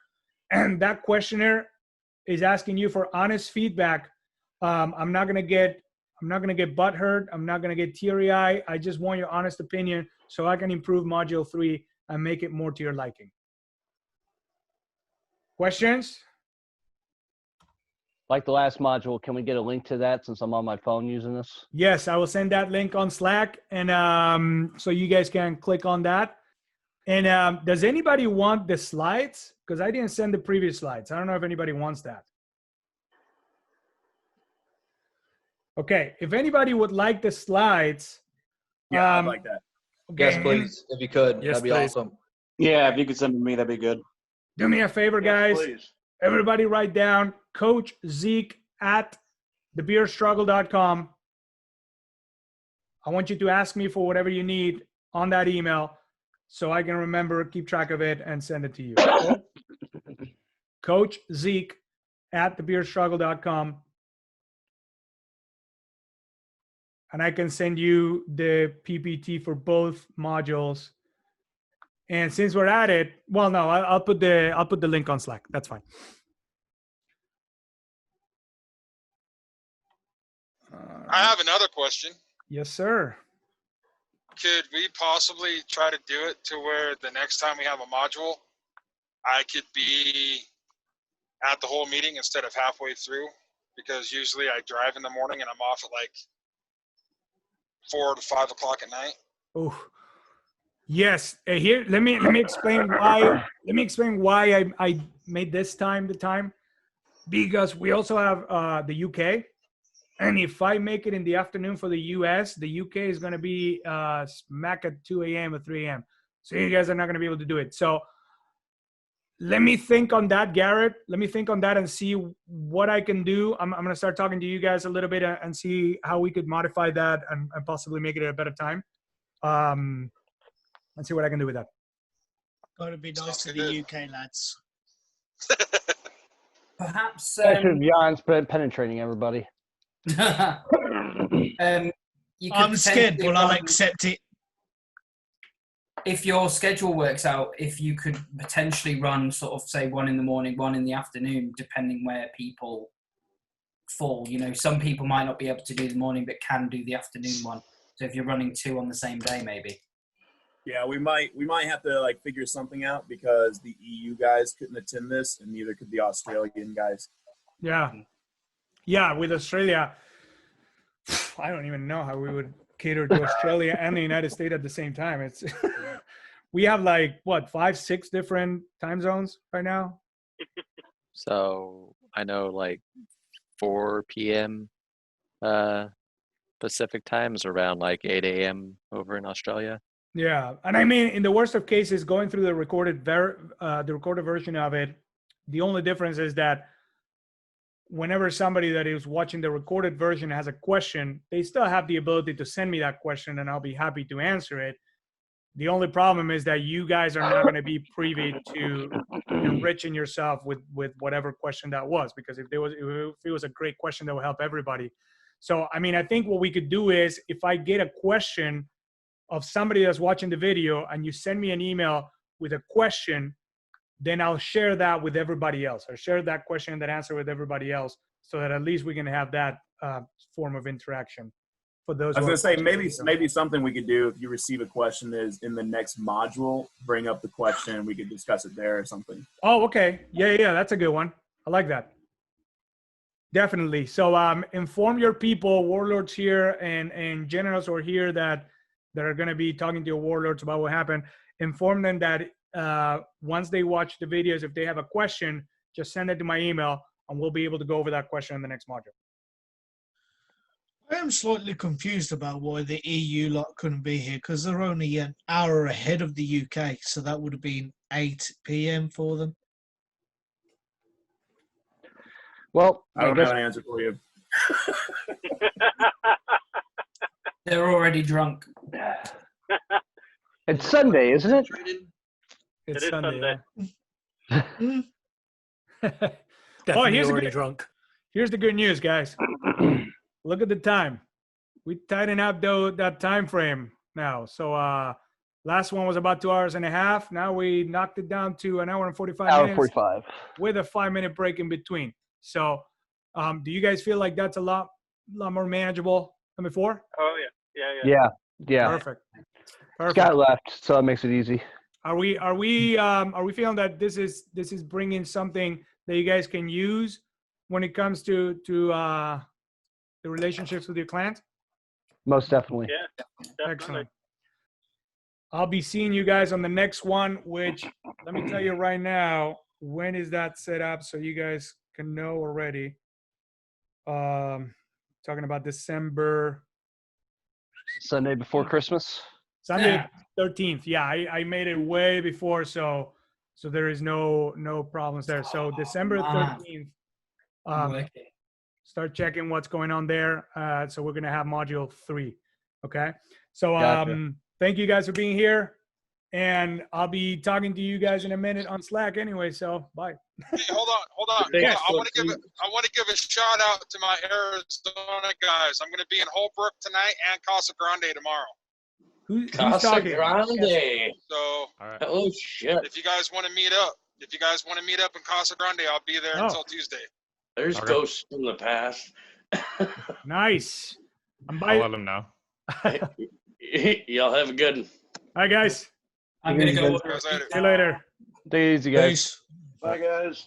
And that questionnaire is asking you for honest feedback. I'm not going to get butthurt. I'm not going to get teary-eyed. I just want your honest opinion so I can improve Module 3 and make it more to your liking. Questions? Like the last module, can we get a link to that since I'm on my phone using this? Yes, I will send that link on Slack, and so you guys can click on that. And does anybody want the slides? Because I didn't send the previous slides. I don't know if anybody wants that. Okay, if anybody would like the slides. Yeah, I'd like that. Okay. Yes, please, if you could. Yes, That'd be please. awesome. Yeah, if you could send them to me, that'd be good. Do me a favor, guys. Please. Everybody write down Coach Zeke at thebeerstruggle.com. I want you to ask me for whatever you need on that email so I can remember, keep track of it, and send it to you. Okay? Coach Zeke at thebeerstruggle.com. And I can send you the PPT for both modules. And since we're at it, well, no, I'll put the link on Slack. That's fine. I have another question. Yes, sir. Could we possibly try to do it to where the next time we have a module, I could be at the whole meeting instead of halfway through? Because usually I drive in the morning and I'm off at like 4 to 5 o'clock at night. Oh, yes. Here, let me explain why. Let me explain why I made this time the time, because we also have the UK, and if I make it in the afternoon for the US, the UK is going to be smack at 2 a.m. or 3 a.m. So you guys are not going to be able to do it. So let me think on that, Garrett. Let me think on that and see what I can do. I'm going to start talking to you guys a little bit and see how we could modify that and possibly make it a better time. And see what I can do with that. Gotta be nice to the UK lads. Perhaps. Jan's penetrating everybody. You could I'm scared, potentially but I'll run- accept it. If your schedule works out, if you could potentially run sort of say 1 in the morning, 1 in the afternoon, depending where people fall. You know, some people might not be able to do the morning, but can do the afternoon one. So if you're running 2 on the same day, maybe. Yeah, we might have to like figure something out because the EU guys couldn't attend this, and neither could the Australian guys. Yeah. Yeah, with Australia, I don't even know how we would cater to Australia and the United States at the same time. It's we have like what 5, 6 different time zones right now. So I know like 4 p.m. Pacific time is around like 8 a.m. over in Australia. Yeah, and I mean, in the worst of cases, going through the recorded version of it, the only difference is that whenever somebody that is watching the recorded version has a question, they still have the ability to send me that question, and I'll be happy to answer it. The only problem is that you guys are not going to be privy to enriching yourself with whatever question that was, because if it was a great question that will help everybody. So, I mean, I think what we could do is if I get a question of somebody that's watching the video and you send me an email with a question, then I'll share that with everybody else. I'll share that question and that answer with everybody else so that at least we can have that form of interaction for those. I was who gonna say maybe something we could do if you receive a question is in the next module, bring up the question and we could discuss it there or something. Oh, okay. Yeah, that's a good one. I like that. Definitely. So inform your people, warlords here and generals who are here that are going to be talking to your warlords about what happened. Inform them that once they watch the videos, if they have a question, just send it to my email and we'll be able to go over that question in the next module. I am slightly confused about why the EU lot couldn't be here because they're only an hour ahead of the UK, so that would have been 8 p.m. for them. Well, I don't have an answer for you. They're already drunk. It's Sunday, isn't it? It's It is Sunday. Sunday. Oh, here's already the drunk. Here's the good news, guys. Look at the time. We tighten up that time frame now. So last one was about 2 hours and a half. Now we knocked it down to an hour and 45 Hour minutes 45. with a 5-minute break in between. So do you guys feel like that's a lot more manageable than before? Oh yeah. Yeah. Perfect. Scott left, so that makes it easy. Are we feeling that this is bringing something that you guys can use when it comes to the relationships with your clans? Most definitely. Yeah, definitely. Excellent. I'll be seeing you guys on the next one, which let me tell you right now, when is that set up so you guys can know already. Talking about December. Sunday before Christmas. Sunday 13th. Yeah, I made it way before, so there is no problems there. So December 13th. Start checking what's going on there. So we're gonna have module 3. Okay. So Gotcha. thank you guys for being here, and I'll be talking to you guys in a minute on Slack anyway. So bye. Hey, hold on. Yeah. I want to give a shout out to my Arizona guys. I'm going to be in Holbrook tonight and Casa Grande tomorrow. Who's Casa talking? Grande. So, Oh shit. if you guys want to meet up, in Casa Grande, I'll be there until Tuesday. There's ghosts in the past. Nice. I'll let them know. Y'all have a good one. Hi guys. I'm gonna go. Guys, later. See you later. Take it easy, guys. Peace. Bye, guys.